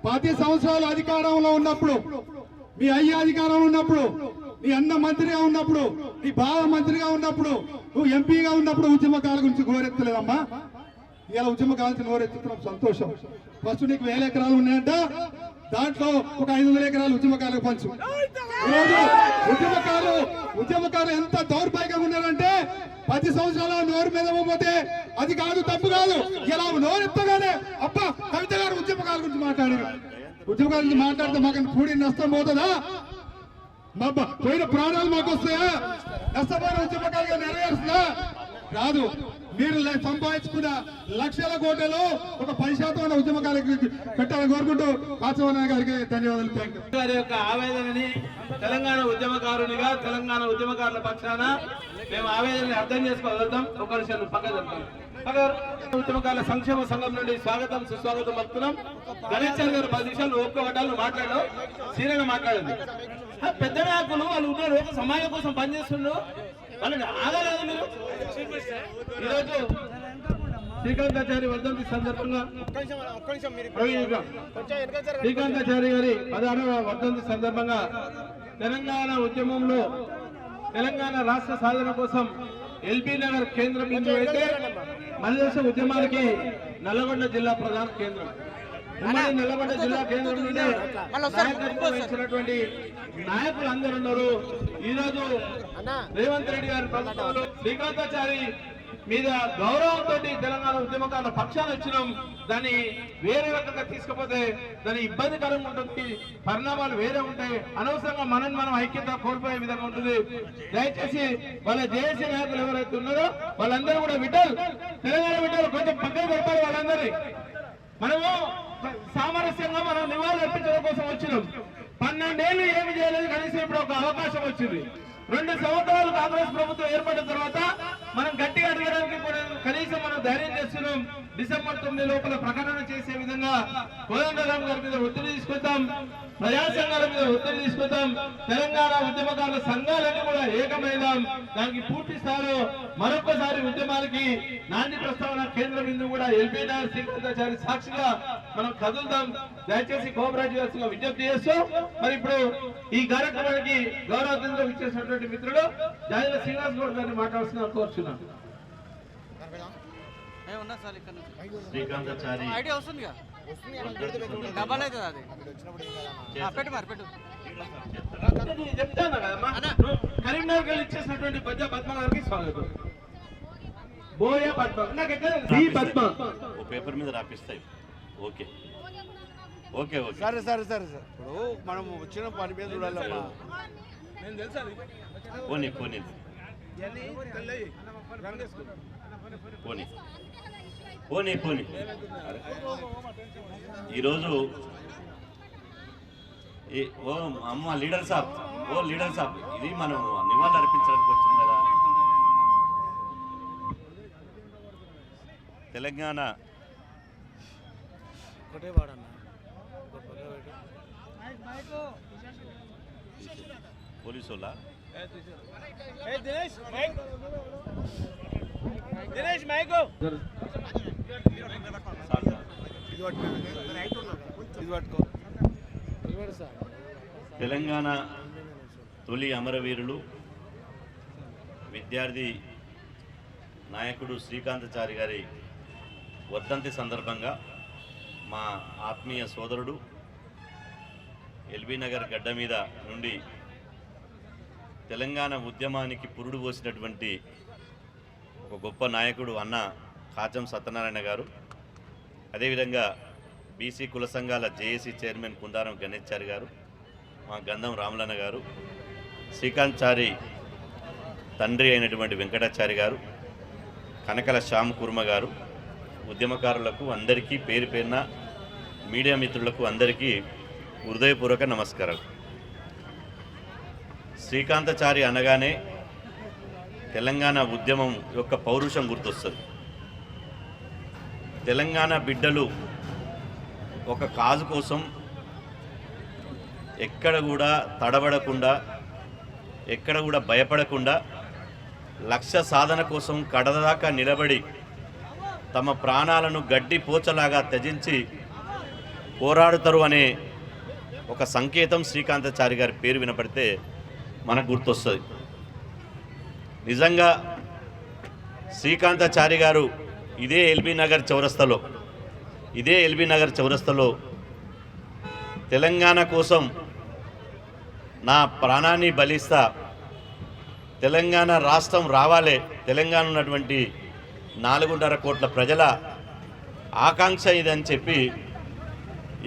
10 సంవత్సరాలు అధికారంలో ఉన్నప్పుడు, మీ అయ్య అధికారంలో ఉన్నప్పుడు, నీ అన్న మంత్రిగా ఉన్నప్పుడు, నీ బావ మంత్రిగా ఉన్నప్పుడు, నువ్వు ఎంపీగా ఉన్నప్పుడు ఉద్యమకారుల గురించి గోరెత్తలేదమ్మా. ఇలా ఉద్యమకారులకు నోరెత్తుతున్నాం, సంతోషం. ఫస్ట్ నీకు 1000 ఎకరాలు ఉన్నాయంట, దాంట్లో ఒక 500 ఎకరాలు ఉద్యమకారులకు పంచు. ఈరోజు ఉద్యమకారులు ఎంత దౌర్భాగ్యంగా ఉన్నారంటే 10 సంవత్సరాల నోరు మీద పోతే అది కాదు, తప్పు కాదు. ఇలా నోరెత్తగానే అబ్బా కవిత గారు ఉద్యమకారుల గురించి మాట్లాడారు. ఉద్యమకారుల గురించి మాట్లాడితే మాకు పూడి నష్టం పోతుందా? పోయిన ప్రాణాలు మాకు వస్తాయా? నష్టపోయిన ఉద్యమకారులుగా నెరవేరుస్తుందా? కాదు. మీరు సంపాదించుకున్న లక్షల కోట్లలో ఒక 10% ఉద్యమకారులకు పెట్టాలని కోరుకుంటూ కాచవన్న గారికి ధన్యవాదాలు. గారి యొక్క ఆవేదనని తెలంగాణ ఉద్యమకారునిగా, తెలంగాణ ఉద్యమకారుల పక్షాన మేము ఆవేదనని అర్థం చేసుకోగలుగుతాం. ఒక విషయం పక్కన చెప్తాం. ఉద్యమకారుల సంక్షేమ సంఘం నుండి స్వాగతం సుస్వాగతం పలుకుతున్నాం. గణేష్ గారు 10 నిమిషాలు ఒప్పుకోవటాలు మాట్లాడడం సీరియల్గా మాట్లాడింది. పెద్ద నాయకులు వాళ్ళు ఉన్నారు, ఒక సమాజం కోసం పనిచేస్తుండ్రు, వాళ్ళని ఆగలేదు మీరు. ఈరోజు శ్రీకాంతాచారి వర్ధంతి సందర్భంగా శ్రీకాంతాచారి గారి 16వ వర్ధంతి సందర్భంగా తెలంగాణ ఉద్యమంలో తెలంగాణ రాష్ట్ర సాధన కోసం ఎల్బీ నగర్ కేంద్ర బిందువు అయితే మనదేశ ఉద్యమానికి నల్లగొండ జిల్లా ప్రధాన కేంద్రం. ఉమ్మడి నల్లగొండ జిల్లా కేంద్రం నుండి నాయకత్వం వహించినటువంటి నాయకులు అందరూ ఉన్నారు. ఈ రోజు రేవంత్ రెడ్డి గారి ప్రభుత్వంలో శ్రీకాంతాచారి మీద గౌరవంతో తెలంగాణ ఉద్యమకారుల పక్షాన్ని వచ్చినాం. దాన్ని వేరే రకంగా తీసుకపోతే దాని ఇబ్బందికరంగా ఉంటుంది, పరిణామాలు వేరే ఉంటాయి. అనవసరంగా మనం ఐక్యత కోల్పోయే విధంగా ఉంటుంది. దయచేసి వాళ్ళ జేఏసీ నాయకులు ఎవరైతే ఉన్నారో వాళ్ళందరూ కూడా తెలంగాణ విడ్డలు కొంచెం పక్కన పెట్టాలి. వాళ్ళందరినీ మనము సామరస్యంగా మనం నివాళులు అర్పించడం కోసం వచ్చినాం. 12 ఏళ్ళు ఏమి చేయలేదు, కనీసం ఇప్పుడు ఒక అవకాశం వచ్చింది. 2 సంవత్సరాలు కాంగ్రెస్ ప్రభుత్వం ఏర్పడిన తర్వాత మనం గట్టిగా అడగడానికి కూడా కనీసం మనం ధైర్యం చేస్తున్నాం. డిసెంబర్ 9 లోపల ప్రకటన చేసే విధంగా కోదండరాం గారి మీద ఒత్తిడి తీసుకొద్దాం, ప్రజా సంఘాల మీద ఒత్తిడి తీసుకొద్దాం, తెలంగాణ ఉద్యమకారుల సంఘాలన్నీ కూడా ఏకమైదాం. దానికి పూర్తి స్థాయిలో మరొకసారి ఉద్యమానికి నాంది ప్రస్తావన కేంద్ర బిందువు కూడా ఎల్బీ నగర్ శ్రీకాంతాచారి సాక్షిగా మనం కదులుదాం. దయచేసి కోఆపరేట్ చేయాల్సిన విజ్ఞప్తి చేస్తూ మరి ఇప్పుడు ఈ కార్యక్రమానికి గౌరవ అతిథులు ఇచ్చేసినటువంటి మిత్రుడు జాయిల శ్రీనివాస్ గౌడ్ గారిని మాట్లాడుతున్నా కోరుచున్నాను. శ్రీకాంతాచారి ఐడియా వస్తుందిగా, డబల్ అవుతుంది అది. పెట్టు మరి పెట్టు చెప్తాను కదమ్మా. కరీంనగర్ గారు ఇచ్చేసినటువంటి బొజ్జ పద్మ గారికి స్వాగతం. బోయ పద్మ నాకు ఎక్కడ పద్మ పేపర్ మీద రాపిస్తాయి. ఓకే ఓకే ఓకే సరే సరే సరే సార్. ఇప్పుడు మనం వచ్చిన పని మీద చూడాలమ్మా. పోనీ పోనీ పోనీ పోనీ పోనీ. ఈరోజు ఓ అమ్మ లీడర్ సాబ్, ఓ లీడర్ సాబ్, ఇది మనం నివాళులు అర్పించడానికి వచ్చింది కదా. తెలంగాణ పోలీసు వాళ్ళ తెలంగాణ తొలి అమరవీరులు విద్యార్థి నాయకుడు శ్రీకాంతాచారి గారి వర్ధంతి సందర్భంగా మా ఆత్మీయ సోదరుడు ఎల్బీ నగర్ గడ్డ మీద నుండి తెలంగాణ ఉద్యమానికి పురుడు పోసినటువంటి ఒక గొప్ప నాయకుడు అన్న కాచం సత్యనారాయణ గారు, అదేవిధంగా బీసీ కుల సంఘాల జేఏసీ చైర్మన్ కుందారం గణేశ్చారి గారు, మా గంధం రామలన్న గారు, శ్రీకాంతాచారి తండ్రి అయినటువంటి వెంకటాచారి గారు, కనకల శ్యామ్ కుర్మ గారు, ఉద్యమకారులకు అందరికీ పేరు పేరున మీడియా మిత్రులకు అందరికీ హృదయపూర్వక నమస్కారాలు. శ్రీకాంతాచారి అనగానే తెలంగాణ ఉద్యమం యొక్క పౌరుషం గుర్తొస్తుంది. తెలంగాణ బిడ్డలు ఒక కాజు కోసం ఎక్కడ కూడా తడబడకుండా, ఎక్కడ కూడా భయపడకుండా లక్ష్య సాధన కోసం కడదాకా నిలబడి తమ ప్రాణాలను గడ్డి పోచలాగా త్యజించి పోరాడుతారు అనే ఒక సంకేతం శ్రీకాంతాచారి గారి పేరు వినపడితే మనకు గుర్తొస్తుంది. నిజంగా శ్రీకాంతాచారి గారు ఇదే ఎల్బీ నగర్ చౌరస్తలో తెలంగాణ కోసం నా ప్రాణాన్ని బలిస్తా, తెలంగాణ రాష్ట్రం రావాలి, తెలంగాణ ఉన్నటువంటి 4.5 కోట్ల ప్రజల ఆకాంక్ష ఇదని చెప్పి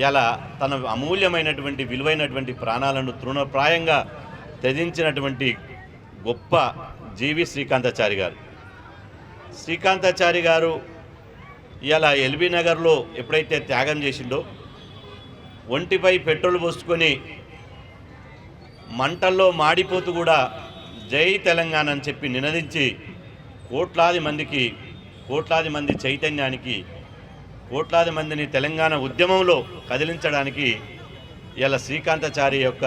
ఇలా తన అమూల్యమైనటువంటి విలువైనటువంటి ప్రాణాలను తృణప్రాయంగా త్యజించినటువంటి గొప్ప జీవి శ్రీకాంతాచారి గారు. శ్రీకాంతాచారి గారు ఇలా ఎల్బీ నగర్లో ఎప్పుడైతే త్యాగం చేసిండో, ఒంటిపై పెట్రోల్ పోసుకొని మంటల్లో మాడిపోతూ కూడా జై తెలంగాణ అని చెప్పి నినదించి కోట్లాది మంది చైతన్యానికి, కోట్లాది మందిని తెలంగాణ ఉద్యమంలో కదిలించడానికి ఇలా శ్రీకాంతాచారి యొక్క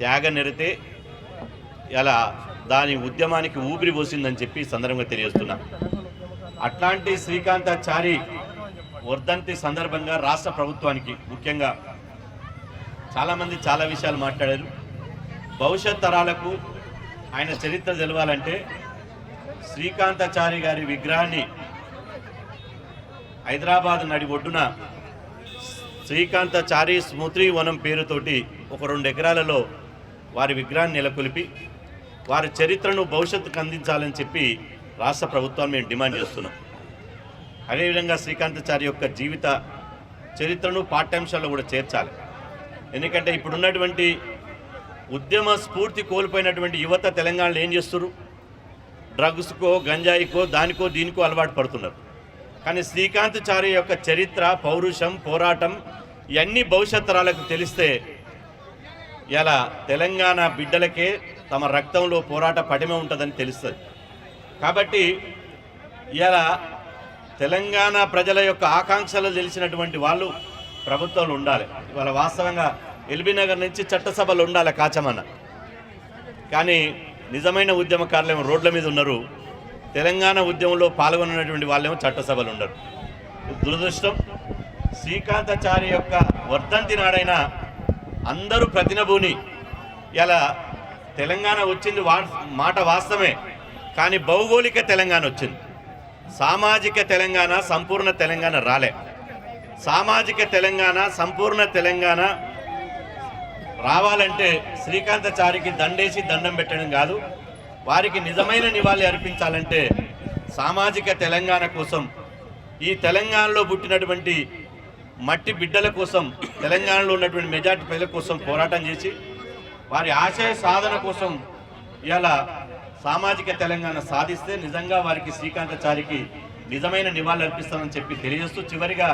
త్యాగ నిరతే ఇలా దాని ఉద్యమానికి ఊపిరి పోసిందని చెప్పి సందర్భంగా తెలియజేస్తున్నా. అట్లాంటి శ్రీకాంతాచారి వర్ధంతి సందర్భంగా రాష్ట్ర ప్రభుత్వానికి, ముఖ్యంగా చాలామంది చాలా విషయాలు మాట్లాడారు. భవిష్యత్ తరాలకు ఆయన చరిత్ర తెలవాలంటే శ్రీకాంతాచారి గారి విగ్రహాన్ని హైదరాబాద్ నడి ఒడ్డున శ్రీకాంతాచారి స్మృతి వనం పేరుతోటి ఒక 2 ఎకరాలలో వారి విగ్రహాన్ని నెలకొల్పి వారి చరిత్రను భవిష్యత్తుకు అందించాలని చెప్పి రాష్ట్ర ప్రభుత్వాన్ని మేము డిమాండ్ చేస్తున్నాం. అదేవిధంగా శ్రీకాంతాచారి యొక్క జీవిత చరిత్రను పాఠ్యాంశాల్లో కూడా చేర్చాలి. ఎందుకంటే ఇప్పుడున్నటువంటి ఉద్యమ స్ఫూర్తి కోల్పోయినటువంటి యువత తెలంగాణలో ఏం చేస్తున్నారు? డ్రగ్స్కో, గంజాయికో, దానికో దీనికో అలవాటు పడుతున్నారు. కానీ శ్రీకాంతాచారి యొక్క చరిత్ర, పౌరుషం, పోరాటం ఇవన్నీ భవిష్యత్ తరాలకు తెలిస్తే ఇలా తెలంగాణ బిడ్డలకే తమ రక్తంలో పోరాట పటిమ ఉంటుందని తెలుస్తుంది. కాబట్టి ఇలా తెలంగాణ ప్రజల యొక్క ఆకాంక్షలు తెలిసినటువంటి వాళ్ళు ప్రభుత్వంలో ఉండాలి. ఇవాళ వాస్తవంగా ఎల్బీ నగర్ నుంచి చట్టసభలు ఉండాలి కాచమన్న, కానీ నిజమైన ఉద్యమకారులేమో రోడ్ల మీద ఉన్నారు. తెలంగాణ ఉద్యమంలో పాల్గొన్నటువంటి వాళ్ళేమో చట్టసభలు ఉండరు. దురదృష్టం. శ్రీకాంతాచారి యొక్క వర్ధంతి నాడైనా అందరూ ప్రతినభూని ఇలా తెలంగాణ వచ్చింది మాట వాస్తవమే, కానీ భౌగోళిక తెలంగాణ వచ్చింది. సామాజిక తెలంగాణ, సంపూర్ణ తెలంగాణ రాలే. సామాజిక తెలంగాణ, సంపూర్ణ తెలంగాణ రావాలంటే శ్రీకాంతాచారికి దండేసి దండం పెట్టడం కాదు, వారికి నిజమైన నివాళి అర్పించాలంటే సామాజిక తెలంగాణ కోసం, ఈ తెలంగాణలో పుట్టినటువంటి మట్టి బిడ్డల కోసం, తెలంగాణలో ఉన్నటువంటి మెజార్టీ ప్రజల కోసం పోరాటం చేసి వారి ఆశయ సాధన కోసం ఇలా సామాజిక తెలంగాణ సాధిస్తే నిజంగా వారికి శ్రీకాంతాచారికి నిజమైన నివాళులు అర్పిస్తామని చెప్పి తెలియజేస్తూ, చివరిగా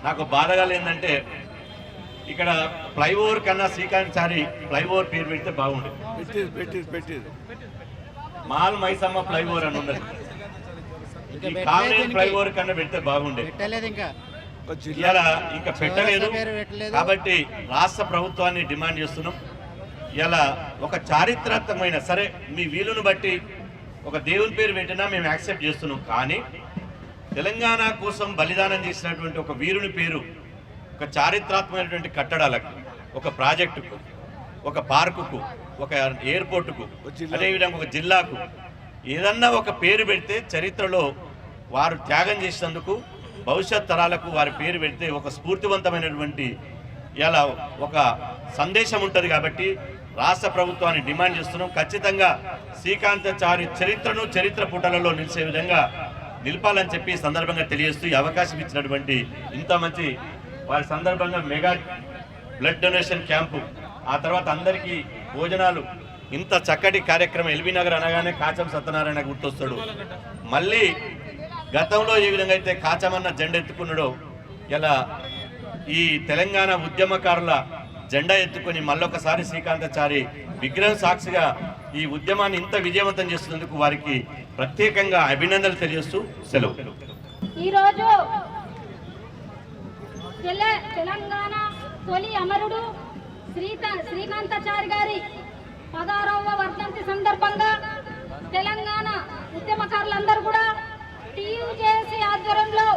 నాకు బాధగా ఏంటంటే ఇక్కడ ఫ్లైఓవర్ కన్నా శ్రీకాంతాచారి ఫ్లైఓవర్ పేరు పెడితే బాగుండేది. మాల్ మైసమ్మ ఫ్లైఓవర్ అని ఉన్నది, ఈ కావేరీ ఫ్లైఓవర్ కన్నా పెడితే బాగుండేది. ఇంకా పెట్టలేదు. కాబట్టి రాష్ట్ర ప్రభుత్వాన్ని డిమాండ్ చేస్తున్నాం, ఇలా ఒక చారిత్రాత్మకమైన, సరే మీ వీలును బట్టి ఒక దేవుని పేరు పెట్టినా మేము యాక్సెప్ట్ చేస్తున్నాం, కానీ తెలంగాణ కోసం బలిదానం చేసినటువంటి ఒక వీరుని పేరు ఒక చారిత్రాత్మకమైనటువంటి కట్టడాలకు, ఒక ప్రాజెక్టుకు, ఒక పార్కుకు, ఒక ఎయిర్పోర్టుకు, అదేవిధంగా ఒక జిల్లాకు ఏదన్నా ఒక పేరు పెడితే చరిత్రలో వారు త్యాగం చేసినందుకు భవిష్యత్ తరాలకు వారి పేరు పెడితే ఒక స్ఫూర్తివంతమైనటువంటి ఇలా ఒక సందేశం ఉంటుంది. కాబట్టి రాష్ట్ర ప్రభుత్వాన్ని డిమాండ్ చేస్తున్నాం, ఖచ్చితంగా శ్రీకాంతాచారి చరిత్రను చరిత్ర పుటలలో నిలిచే విధంగా నిలపాలని చెప్పి సందర్భంగా తెలియజేస్తూ, ఈ అవకాశం ఇచ్చినటువంటి ఇంత మంచి వారి సందర్భంగా మెగా బ్లడ్ డొనేషన్ క్యాంపు, ఆ తర్వాత అందరికీ భోజనాలు, ఇంత చక్కటి కార్యక్రమం. ఎల్బీ నగర్ అనగానే కాచం సత్యనారాయణ గుర్తొస్తాడు. మళ్ళీ గతంలో ఏ విధంగా అయితే కాచమన్న జెండా ఎత్తుకున్నాడో ఇలా ఈ తెలంగాణ ఉద్యమకారుల జెండా ఎత్తుకొని మళ్ళొకసారి శ్రీకాంతాచారి విగ్రహం సాక్షిగా ఈ ఉద్యమాన్ని ఇంత విజయవంతం చేస్తున్నందుకు వారికి ప్రత్యేకంగా అభినందనలు తెలియజేస్తూ సెలవు. ఈరోజు తెలంగాణ తొలి అమరుడు శ్రీకాంతాచారి గారి 16వ వర్ధంతి సందర్భంగా తెలంగాణ ఉద్యమకారులందరూ కూడా టీయూజేఏసీ ఆధ్వర్యంలో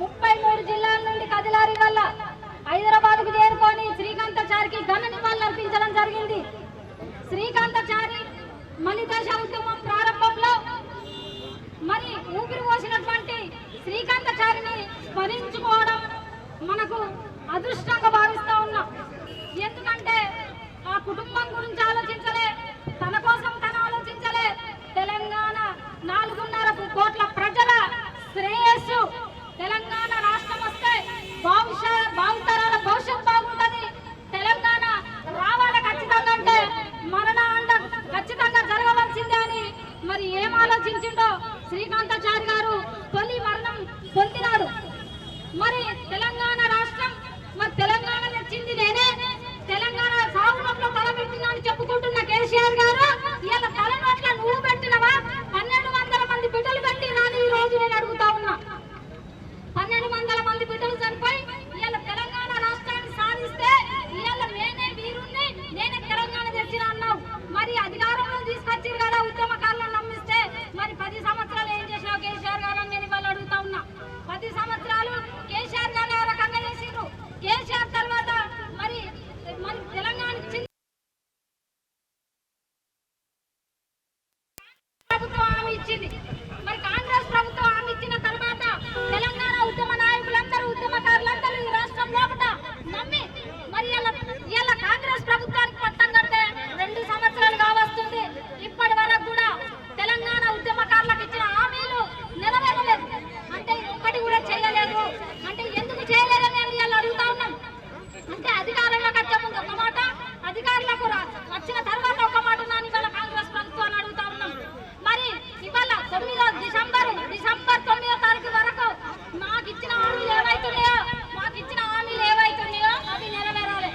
33 జిల్లాల నుండి కదిలారి వల్ల హైదరాబాద్కు చేరుకొని శ్రీకాంతాచారికి ఘన నివాళులు అర్పించడం జరిగింది. శ్రీకాంతాచారి మలిదశ ఉద్యమం ప్రారంభంలో మరి ఊపిరి పోసినటువంటి శ్రీకాంతాచారిని స్మరించుకోవడం మనకు అదృష్టంగా భావిస్తా ఉన్నాం. ఎందుకంటే ఆ కుటుంబం గురించి ఆలోచించలే, తన కోసం తను ఆలోచించలే. తెలంగాణ 4.5 కోట్ల ప్రజల శ్రేయస్సు, తెలంగాణ రాష్ట్రం వస్తే భావితరాల భవిష్యత్తు బాగుంటుంది, తెలంగాణ రావాలి ఖచ్చితంగా అంటే మరణ అండ ఖచ్చితంగా జరగవలసిందే అని మరి ఏం ఆలోచించిండో శ్రీకాంతాచారి గారు తొలి మరణం పొందినాడు. మరి తెలంగాణ రాష్ట్రం, మరి తెలంగాణ తెచ్చింది నేనే, తెలంగాణ సాగునోట్లో తలపెట్టినా అని చెప్పుకుంటున్న కేసీఆర్ గారు ఇలా తలనోట్ల నువ్వు పెట్టినవా? 1200 మంది బిడ్డలు పెట్టి నాని ఈ రోజు నేను అడుగుతా ఉన్నా. 1200 మంది బిడ్డలు చనిపోయి ఇలా తెలంగాణ రాష్ట్రాన్ని సాధిస్తే ఇలా నేనే వీరుణ్ణి, నేనే తెలంగాణ తెచ్చిన అన్నావు. మరి అధికారంలో తీసుకొచ్చారు కదా ఉద్యమకారులను నమ్మిస్తే, మరి 10 సంవత్సరాలు ఏం చేసినావు కేసీఆర్ గారు అని నేను ఇవాళ అడుగుతా ఉన్నా. 10 సంవత్సరాలు కేసీఆర్ గారు ఆ రకంగా చేసిండ్రు. కేసీఆర్ తర్వాత మరి తెలంగాణ ప్రభుత్వం హామీ ఇచ్చింది. మరి కాంగ్రెస్ ప్రభుత్వం హామీ ఇచ్చిన తర్వాత తెలంగాణ ఉద్యమ నాయకులందరూ, ఉద్యమకారులందరూ ఈ రాష్ట్రం లోపల నమ్మి మరి ఇలా కాంగ్రెస్ ప్రభుత్వానికి పట్టం కట్టే 2 సంవత్సరాలు కావస్తుంది. ఇప్పటి వరకు కూడా తెలంగాణ ఉద్యమకారులకు ఇచ్చిన హామీలు నెరవేరలేదు. అంటే ఒక్కటి కూడా చేయలేదు. అంటే ఎందుకు చేయలేదని మేము ఇలా అడుగుతా ఉన్నాం. అంటే అధికారంలోకి వచ్చే ముందు ఒక మాట, అధికారులకు వచ్చిన తర్వాత ఒక మాట నాని ఇవాళ కాంగ్రెస్ ప్రభుత్వాన్ని అడుగుతా ఉన్నాం. మరి ఇవాళ డిసెంబర్ 9వ తారీఖు వరకు మాకు ఇచ్చిన హామీలు ఏవైతున్నాయో అవి నెరవేరాలి.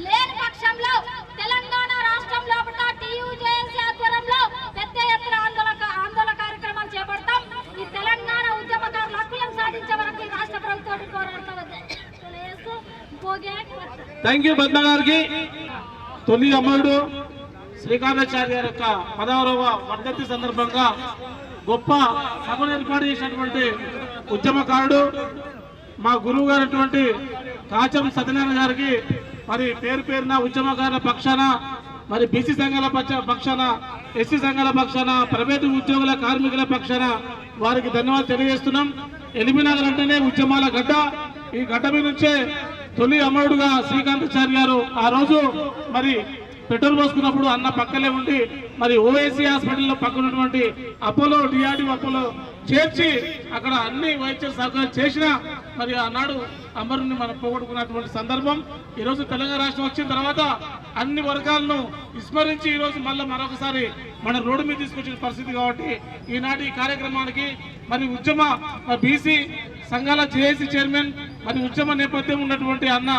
లేని పక్షంలో తెలంగాణ రాష్ట్రం లోపల టీయూజేఏసీ ఆధ్వర్యంలో పెద్ద ఎత్తున ఆందోళన కార్యక్రమాలు చేపడతాం. ఈ తెలంగాణ ఉద్యమకారుల హక్కులను సాధించే వరకు ఈ రాష్ట్ర ప్రభుత్వాన్ని పోరాడతామని తెలియజేస్తూ థ్యాంక్ యూ పద్మ గారికి. తొలి అమరుడు శ్రీకాంతాచారి గారి యొక్క 16వ వర్ధంతి సందర్భంగా గొప్ప సభను ఏర్పాటు చేసినటువంటి ఉద్యమకారుడు మా గురువు గారు కాచం సత్యనారాయణ గారికి మరి పేరున ఉద్యమకారుల పక్షాన, మరి బీసీ సంఘాల పక్షాన, ఎస్సీ సంఘాల పక్షాన, ప్రైవేటు ఉద్యోగుల కార్మికుల పక్షాన వారికి ధన్యవాదాలు తెలియజేస్తున్నాం. ఎలిమినగర్ అంటేనే ఉద్యమాల గడ్డ. ఈ గడ్డ మీద నుంచే తొలి అమరుడుగా శ్రీకాంతాచారి గారు ఆ రోజు మరి పెట్రోల్ పోసుకున్నప్పుడు అన్న పక్కనే ఉండి మరి ఓఎస్సీ హాస్పిటల్లో పక్కనటువంటి అపోలో డిఆర్డీఓ అపోలో చేర్చి అక్కడ అన్ని వైద్య సౌకర్యాలు చేసినా మరి ఆనాడు అమరుని మనం పోగొట్టుకున్నటువంటి సందర్భం. ఈరోజు తెలంగాణ రాష్ట్రం వచ్చిన తర్వాత అన్ని వర్గాలను విస్మరించి ఈరోజు మరొకసారి మన రోడ్డు మీద తీసుకొచ్చిన పరిస్థితి. కాబట్టి ఈనాటి ఈ కార్యక్రమానికి మరి ఉద్యమ బీసీ సంఘాల జేఏసీ చైర్మన్, మరి ఉద్యమ నేపథ్యం ఉన్నటువంటి అన్న,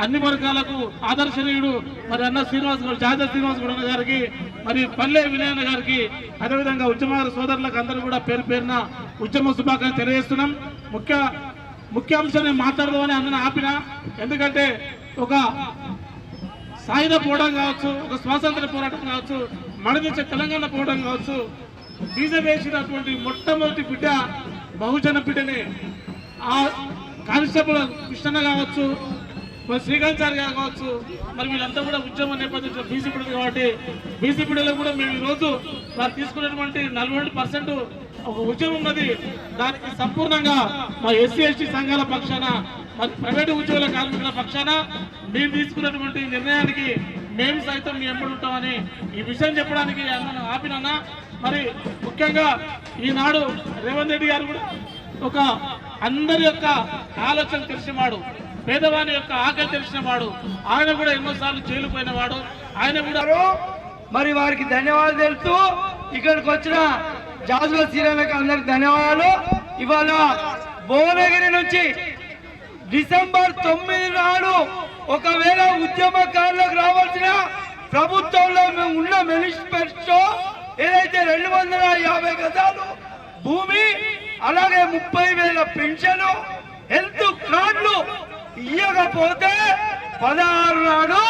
అన్ని వర్గాలకు ఆదర్శనీయుడు మరి అన్న శ్రీనివాస్ గౌడ్, జాతర శ్రీనివాస్ గౌడ్ గారికి, మరి పల్లె వినయన్న గారికి, అదేవిధంగా ఉద్యమ సోదరులకు అందరూ కూడా పేరున ఉద్యమ శుభాకాంక్షలు తెలియజేస్తున్నాం. ముఖ్యాంశం నేను మాట్లాడదామని అన్న ఆపిన, ఎందుకంటే ఒక సాయుధ పోవడం కావచ్చు, ఒక స్వాతంత్ర పోరాటం కావచ్చు, మరణించే తెలంగాణ పోవడం కావచ్చు, బీజం వేసినటువంటి మొట్టమొదటి బిడ్డ బహుజన బిడ్డనే. ఆ కానిస్టేబుల్ కృష్ణన్న కావచ్చు, మరి శ్రీకాంతాచారి గారు కావచ్చు, మరి వీళ్ళంతా కూడా ఉద్యమ నేపథ్యంలో బీసీ బిడ్డలు. కాబట్టి బీసీ బిడ్డలు కూడా మేము ఈరోజు వారు తీసుకున్నటువంటి 40% ఒక ఉద్యమం ఉన్నది. దానికి సంపూర్ణంగా మా ఎస్సీ ఎస్టీ సంఘాల పక్షాన, మరి ప్రైవేటు ఉద్యోగుల కార్మికుల పక్షాన మీరు తీసుకున్నటువంటి నిర్ణయానికి మేము సైతం మీ ఎంబడి ఉంటామని ఈ విషయం చెప్పడానికి అన్న ఆపినన్నా. మరి ముఖ్యంగా ఈనాడు రేవంత్ రెడ్డి గారు కూడా ఒక అందరి యొక్క ఆలోచన తెలిసినవాడు, పేదవాని యొక్క ఆకలి తెలిసినవాడు. ఆయన కూడా ఎన్నోసార్లు జైలు పోయినవాడు. ఆయన కూడా మరి వారికి ధన్యవాదాలు తెలుస్తూ ఇక్కడికి వచ్చిన జాజుల సీరియల్కి అందరికి ధన్యవాదాలు. ఇవాళ భువనగిరి నుంచి డిసెంబర్ 9 నాడు ఒకవేళ ఉద్యమకారులకు రావాల్సిన ప్రభుత్వంలో మేము ఉన్న మేనిఫెస్టో ఏదైతే 250 గజాలు భూమి, అలాగే 30,000 పెన్షన్, హెల్త్ కార్డులు ఇవ్వకపోతే 16 నాడు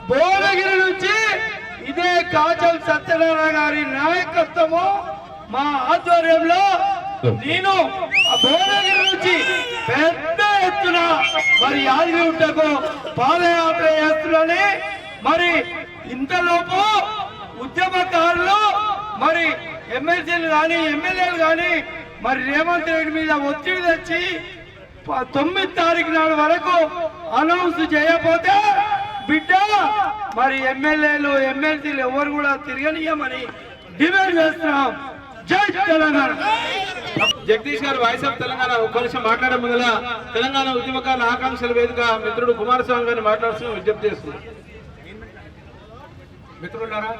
భువనగిరి నుంచి ఇదే కాజల్ సత్యనారాయణ గారి నాయకత్వము మా ఆధ్వర్యంలో నేను భువనగిరి నుంచి పెద్ద ఎత్తున మరి యాదగిరిగుట్టకు పాదయాత్ర చేస్తున్నానే. మరి ఇంతలోపు ఉద్యమకారులు మరి ఎమ్మెల్సీలు కానీ ఎమ్మెల్యేలు కానీ మరి రేవంత్ రెడ్డి మీద ఒత్తిడి తెచ్చి 9 తారీఖు నాడు వరకు అనౌన్స్ చేయకపోతే బిడ్డ మరి ఎమ్మెల్యేలు ఎమ్మెల్సీలు ఎవరు కూడా తిరగనీయమని డిమాండ్ చేస్తున్నాం. జై తెలంగాణ. జగదీష్ గారు వాయిస్ ఆఫ్ తెలంగాణ ఒక్క నిమిషం మాట్లాడే ముందుల తెలంగాణ ఉద్యమకారుల ఆకాంక్షల వేదిక మిత్రుడు కుమారస్వామి గారిని మాట్లాడుతూ విజ్ఞప్తి చేస్తున్నారు. మిత్రులారా,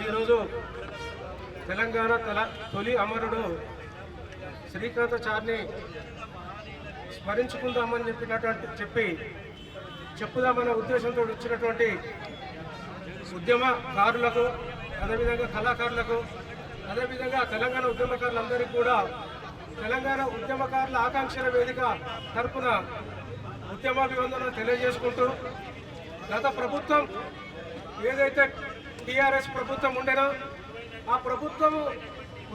ఈరోజు తెలంగాణ తొలి అమరుడు శ్రీకాంతాచారిని స్మరించుకుందామని చెప్పుదామన్న ఉద్దేశంతో ఇచ్చినటువంటి ఉద్యమకారులకు, అదేవిధంగా కళాకారులకు, అదేవిధంగా తెలంగాణ ఉద్యమకారులందరికీ కూడా తెలంగాణ ఉద్యమకారుల ఆకాంక్షల వేదిక తరపున ఉద్యమాభివందనలు తెలియజేసుకుంటూ, గత ప్రభుత్వం ఏదైతే టీఆర్ఎస్ ప్రభుత్వం ఉండేనో ఆ ప్రభుత్వం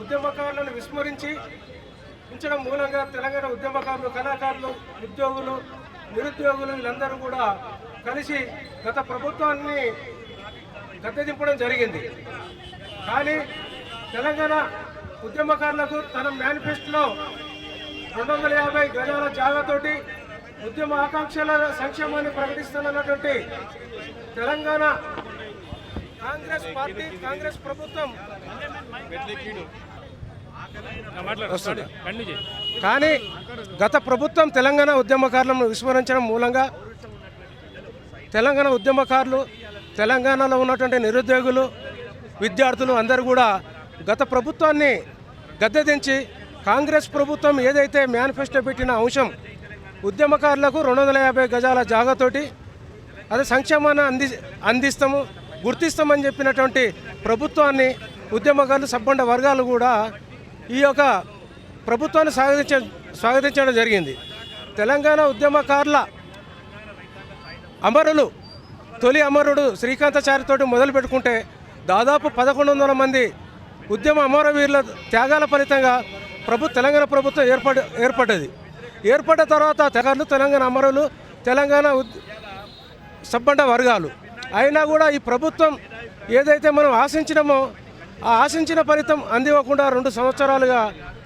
ఉద్యమకారులను విస్మరించడం మూలంగా తెలంగాణ ఉద్యమకారులు, కళాకారులు, ఉద్యోగులు, నిరుద్యోగులు వీళ్ళందరూ కూడా కలిసి గత ప్రభుత్వాన్ని గద్దెదింపడం జరిగింది. కానీ తెలంగాణ ఉద్యమకారులకు తన మేనిఫెస్టోలో 250 గజాల జాగాతోటి ఉద్యమ ఆకాంక్షల సంక్షేమాన్ని ప్రకటిస్తున్నటువంటి తెలంగాణ కాంగ్రెస్ పార్టీ, కాంగ్రెస్ ప్రభుత్వం కానీ గత ప్రభుత్వం తెలంగాణ ఉద్యమకారులను విస్మరించడం మూలంగా తెలంగాణ ఉద్యమకారులు, తెలంగాణలో ఉన్నటువంటి నిరుద్యోగులు, విద్యార్థులు అందరూ కూడా గత ప్రభుత్వాన్ని గద్దెదించి కాంగ్రెస్ ప్రభుత్వం ఏదైతే మేనిఫెస్టో పెట్టిన అంశం ఉద్యమకారులకు 250 గజాల జాగాతోటి అదే సంక్షేమాన్ని అందిస్తాము, గుర్తిస్తామని చెప్పినటువంటి ప్రభుత్వాన్ని ఉద్యమకారులు, సబ్బండ వర్గాలు కూడా ఈ యొక్క ప్రభుత్వాన్ని స్వాగతించడం జరిగింది. తెలంగాణ ఉద్యమకారుల అమరులు, తొలి అమరుడు శ్రీకాంతాచారితోటి మొదలు పెట్టుకుంటే దాదాపు 1100 మంది ఉద్యమ అమరవీరుల త్యాగాల ఫలితంగా తెలంగాణ ప్రభుత్వం ఏర్పడ్డది. ఏర్పడ్డ తర్వాత తెలంగాణ అమరులు, తెలంగాణ సబ్బండ వర్గాలు అయినా కూడా ఈ ప్రభుత్వం ఏదైతే మనం ఆశించినామో ఆ ఆశించిన ఫలితం అందివ్వకుండా 2 సంవత్సరాలుగా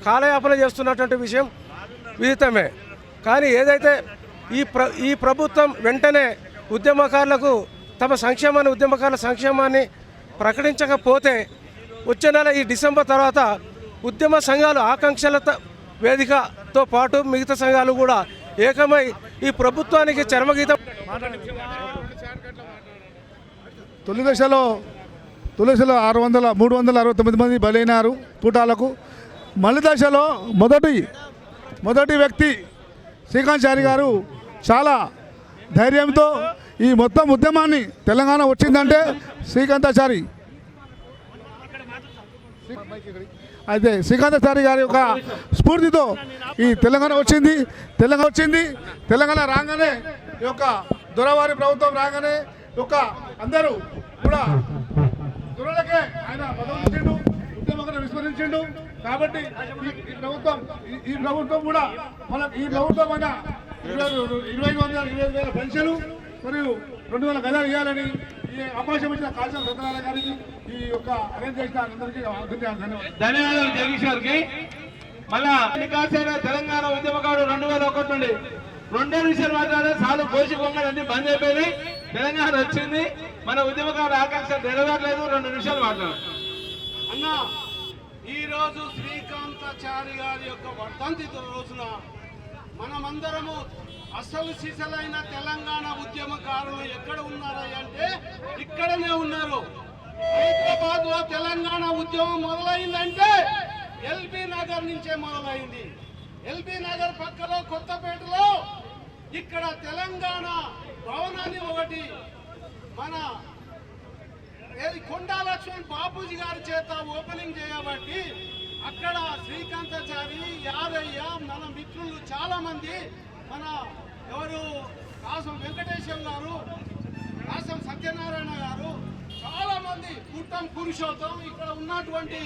కాలయాపన చేస్తున్నటువంటి విషయం విదితమే. కానీ ఏదైతే ఈ ప్రభుత్వం వెంటనే ఉద్యమకారులకు తమ ఉద్యమకారుల సంక్షేమాన్ని ప్రకటించకపోతే వచ్చే నెల ఈ డిసెంబర్ తర్వాత ఉద్యమ సంఘాలు ఆకాంక్షల వేదికతో పాటు మిగతా సంఘాలు కూడా ఏకమై ఈ ప్రభుత్వానికి చరమగీతం. తొలి దశలో 369 మంది బలైనారు తూటాలకు. మలి దశలో మొదటి వ్యక్తి శ్రీకాంతాచారి గారు చాలా ధైర్యంతో ఈ మొత్తం ఉద్యమాన్ని తెలంగాణ వచ్చిందంటే శ్రీకాంతాచారి. అయితే శ్రీకాంతాచారి గారి యొక్క స్ఫూర్తితో ఈ తెలంగాణ వచ్చింది. తెలంగాణ రాగానే ఈ యొక్క దొరవారి ప్రభుత్వం రాగానే యొక్క అందరూ కూడా దొరలకే ఆయన బదలించిండు, ఉద్యమకారులను విస్మరించిండు. కాబట్టి ఈ ప్రభుత్వం కూడా ఈ ప్రభుత్వం అయినా 25,000 పెన్షన్లు మరియు 200 గజాలు ఇవ్వాలని ఈ అవకాశం ఇచ్చిన కాజల్ సత్యనారాయణ గారికి ఈ యొక్క అరేంజ్ చేసిన అందరికీ ధన్యవాదాలు. జగదీష్ గారికి మళ్ళా నికాసైన తెలంగాణ ఉద్యమకారుడు 2001 నుండి 2 నిమిషాలు మాట్లాడే చాలు. కోసి బొమ్మలన్నీ బంద్ అయిపోయినాయి. తెలంగాణ వచ్చింది, మన ఉద్యమకారుడు ఆకాంక్ష నెరవేరలేదు. 2 నిమిషాలు మాట్లాడు అన్న. ఈరోజు శ్రీకాంతాచారి గారి యొక్క వర్ధంతి రోజున మనమందరము అసలు సిసలైన తెలంగాణ ఉద్యమకారులు ఎక్కడ ఉన్నారంటే ఇక్కడనే ఉన్నారు. హైదరాబాద్ లో తెలంగాణ ఉద్యమం మొదలైందంటే ఎల్బీ నగర్ నుంచే మొదలైంది. ఎల్బీ నగర్ పక్కలో కొత్తపేటలో ఇక్కడ తెలంగాణ భవనాన్ని ఒకటి మన కొండా లక్ష్మణ్ బాపూజీ గారి చేత ఓపెనింగ్ చేయబట్టి అక్కడ శ్రీకాంతాచారి, యాదయ్య, మన మిత్రులు చాలా మంది, మన ఎవరు కాసం వెంకటేశ్వర గారు, కాసం సత్యనారాయణ గారు, చాలా మంది కూటం పురుషోత్తం ఇక్కడ ఉన్నటువంటి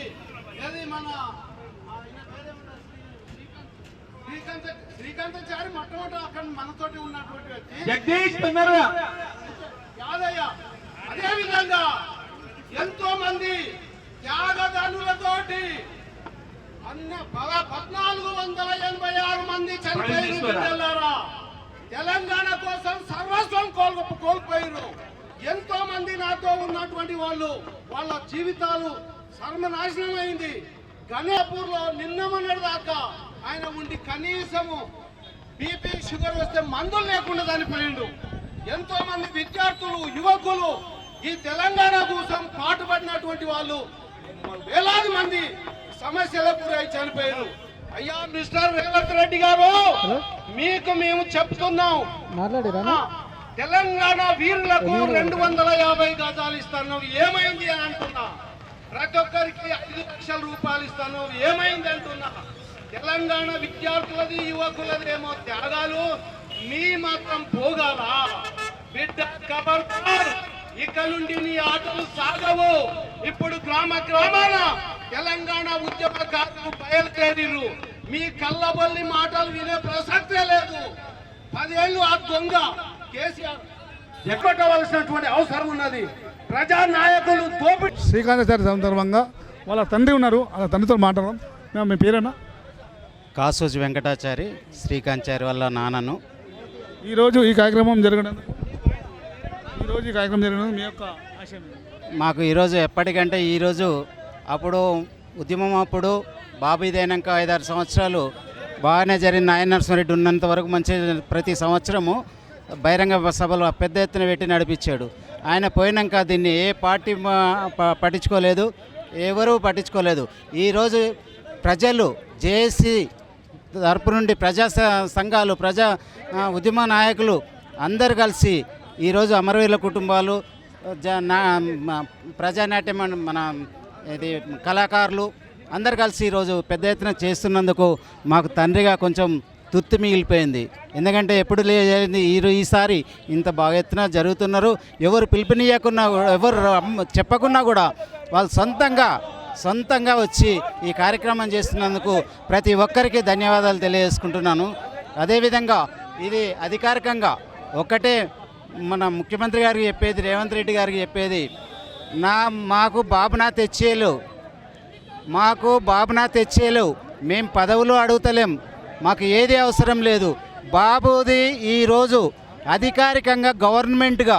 ఏది మన శ్రీకాంతాచారి మొట్టమొదటి అక్కడ మనతోటి ఉన్నటువంటి వ్యక్తి జగదీష్ యాదయ్య. అదే విధంగా ఎంతో మంది త్యాగదానులతోటి 1486 మంది చనిపోయారు. తెలంగాణ కోసం సర్వస్వం కోల్పోయారు. ఎంతో మంది నాతో ఉన్నటువంటి వాళ్ళు, వాళ్ళ జీవితాలు సర్వనాశనం అయింది. గణేపూర్ లో నిన్న మొన్నటి దాకా ఆయన ఉండి కనీసము బీపీ షుగర్ వస్తే మందులు లేకుండా చనిపోయిండు. ఎంతో మంది విద్యార్థులు, యువకులు ఈ తెలంగాణ కోసం పాటుపడినటువంటి వాళ్ళు వేలాది మంది సమస్యలకు గురై చనిపోయారు. అయ్యా మిస్టర్ రేవంత్ రెడ్డి గారు, మీకు మేము చెప్తున్నాం, తెలంగాణ వీరులకు 250 గజాలు ఇస్తాను, ఏమైంది అని అంటున్నా. ప్రతి ఒక్కరికి 5 లక్షల రూపాయలు ఇస్తాను, ఏమైంది అంటున్నా. తెలంగాణ విద్యార్థులది, యువకులది ఏమో త్యాగాలు, మీ మాత్రం పోగాలా? బిడ్డ ఖబర్దార్, ఇక నుండి నీ ఆటలు సాగవు. ఇప్పుడు గ్రామ గ్రామాన తెలంగాణ ఉద్యమకారులు బయలుదేరిరు. మీ కళ్ళబొల్లి మాటలు వినే ప్రసక్తే లేదు. 10 ఏళ్ళు ఆ దొంగ కేసీఆర్ ఎక్కవలసినటువంటి అవసరం ఉన్నది. ప్రజా నాయకులు దోపిడీ. శ్రీకాంతాచారి సందర్భంగా వాళ్ళ తండ్రి ఉన్నారు, వాళ్ళ తండ్రితో మాట్లాడదాం. మీ పేరేనా? కాసోజు వెంకటాచారి, శ్రీకాంతాచారి వాళ్ళ నాన్నను. ఈరోజు ఈ కార్యక్రమం జరగడం మీ యొక్క ఆశయం? మాకు ఈరోజు ఎప్పటికంటే ఈరోజు అప్పుడు ఉద్యమం అప్పుడు బాబు ఇదైనాక 5-6 సంవత్సరాలు బాగానే జరిగిన నాయన నరసింహారెడ్డి ఉన్నంత వరకు మంచి ప్రతి సంవత్సరము బహిరంగ సభలు పెద్ద ఎత్తున పెట్టి నడిపించాడు. ఆయన పోయినాక దీన్ని ఏ పార్టీ పట్టించుకోలేదు, ఎవరూ పట్టించుకోలేదు. ఈరోజు ప్రజలు జేఏసీ తరపు నుండి ప్రజా సంఘాలు, ప్రజా ఉద్యమ నాయకులు అందరు కలిసి ఈరోజు అమరవీరుల కుటుంబాలు, ప్రజానాట్యం, మన ఇది కళాకారులు అందరు కలిసి ఈరోజు పెద్ద ఎత్తున చేస్తున్నందుకు మాకు తండ్రిగా కొంచెం తృప్తి మిగిలిపోయింది. ఎందుకంటే ఎప్పుడు లేని ఈసారి ఇంత బాగా ఎత్తున జరుగుతున్నారు. ఎవరు పిలుపునియకున్నా, ఎవరు చెప్పకున్నా కూడా వాళ్ళు సొంతంగా వచ్చి ఈ కార్యక్రమం చేస్తున్నందుకు ప్రతి ఒక్కరికి ధన్యవాదాలు తెలియజేసుకుంటున్నాను. అదేవిధంగా ఇది అధికారికంగా ఒకటే మన ముఖ్యమంత్రి గారికి చెప్పేది, రేవంత్ రెడ్డి గారికి చెప్పేది, మాకు బాబునా తెచ్చేలేవు, మేము పదవులు అడుగుతలేం, మాకు ఏది అవసరం లేదు. బాబుది ఈరోజు అధికారికంగా గవర్నమెంట్గా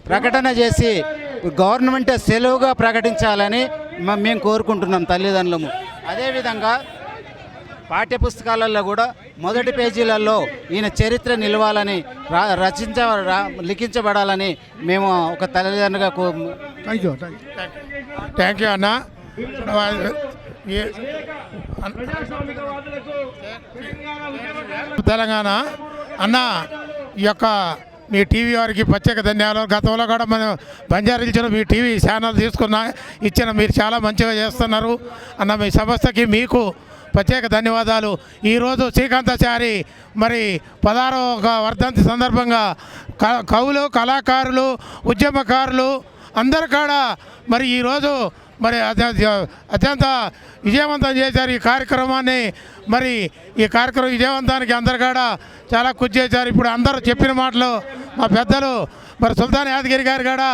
ప్రకటన చేసి గవర్నమెంట్ సెలవుగా ప్రకటించాలని మేము కోరుకుంటున్నాం తల్లిదండ్రులము. అదేవిధంగా పాఠ్యపుస్తకాలలో కూడా మొదటి పేజీలలో ఈయన చరిత్ర నిలవాలని, లిఖించబడాలని మేము ఒక తల్లిదండ్రులుగా థ్యాంక్ యూ అన్న. తెలంగాణ అన్న, ఈ యొక్క మీ టీవీ వారికి ప్రత్యేక ధన్యవాదాలు. గతంలో కూడా మనం బంజారాహిల్స్లో మీ టీవీ ఛానల్ ఇచ్చిన మీరు చాలా మంచిగా చేస్తున్నారు అన్న. మీ సంస్థకి మీకు ప్రత్యేక ధన్యవాదాలు. ఈరోజు శ్రీకాంతాచారి మరి 16వ వర్ధంతి సందర్భంగా కవులు, కళాకారులు, ఉద్యమకారులు అందరు కూడా మరి ఈరోజు మరి అత్యంత విజయవంతం చేశారు ఈ కార్యక్రమాన్ని. మరి ఈ కార్యక్రమం విజయవంతానికి అందరు కూడా చాలా కృషి చేశారు. ఇప్పుడు అందరూ చెప్పిన మాటలు మా పెద్దలు మరి సుల్తాన్ యాదగిరి గారు కూడా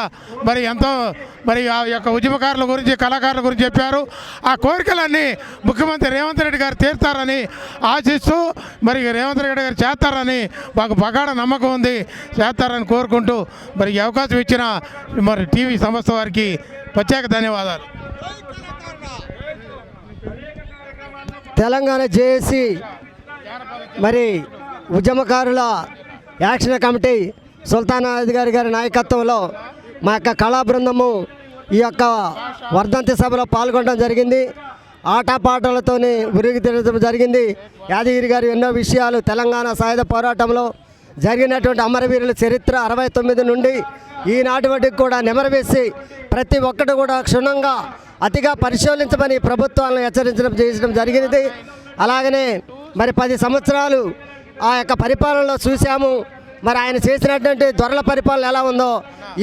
మరి ఎంతో మరి ఆ యొక్క ఉద్యమకారుల గురించి, కళాకారుల గురించి చెప్పారు. ఆ కోరికలన్నీ ముఖ్యమంత్రి రేవంత్ రెడ్డి గారు తీర్తారని ఆశిస్తూ మరి రేవంత్ రెడ్డి గారు చేస్తారని మాకు బగాఢ నమ్మకం ఉంది. చేస్తారని కోరుకుంటూ మరి ఈ అవకాశం ఇచ్చిన మరి టీవీ సంస్థ వారికి ప్రత్యేక ధన్యవాదాలు. తెలంగాణ జేఏసీ మరి ఉద్యమకారుల యాక్షన్ కమిటీ సుల్తాన్ యాదగిరి గారి నాయకత్వంలో మా యొక్క కళా బృందము ఈ యొక్క వర్ధంతి సభలో పాల్గొనడం జరిగింది. ఆటపాటలతో ఉరిగి తిరగడం జరిగింది. యాదగిరి గారు ఎన్నో విషయాలు తెలంగాణ సాయుధ పోరాటంలో జరిగినటువంటి అమరవీరుల చరిత్ర 69 నుండి ఈనాటి వరకు కూడా నెమరవేసి ప్రతి ఒక్కటి కూడా క్షుణ్ణంగా అతిగా పరిశీలించమని ప్రభుత్వాలను చేయడం జరిగినది. అలాగనే మరి 10 సంవత్సరాలు ఆ యొక్క పరిపాలనలో చూసాము. మరి ఆయన చేసినటువంటి దొరల పరిపాలన ఎలా ఉందో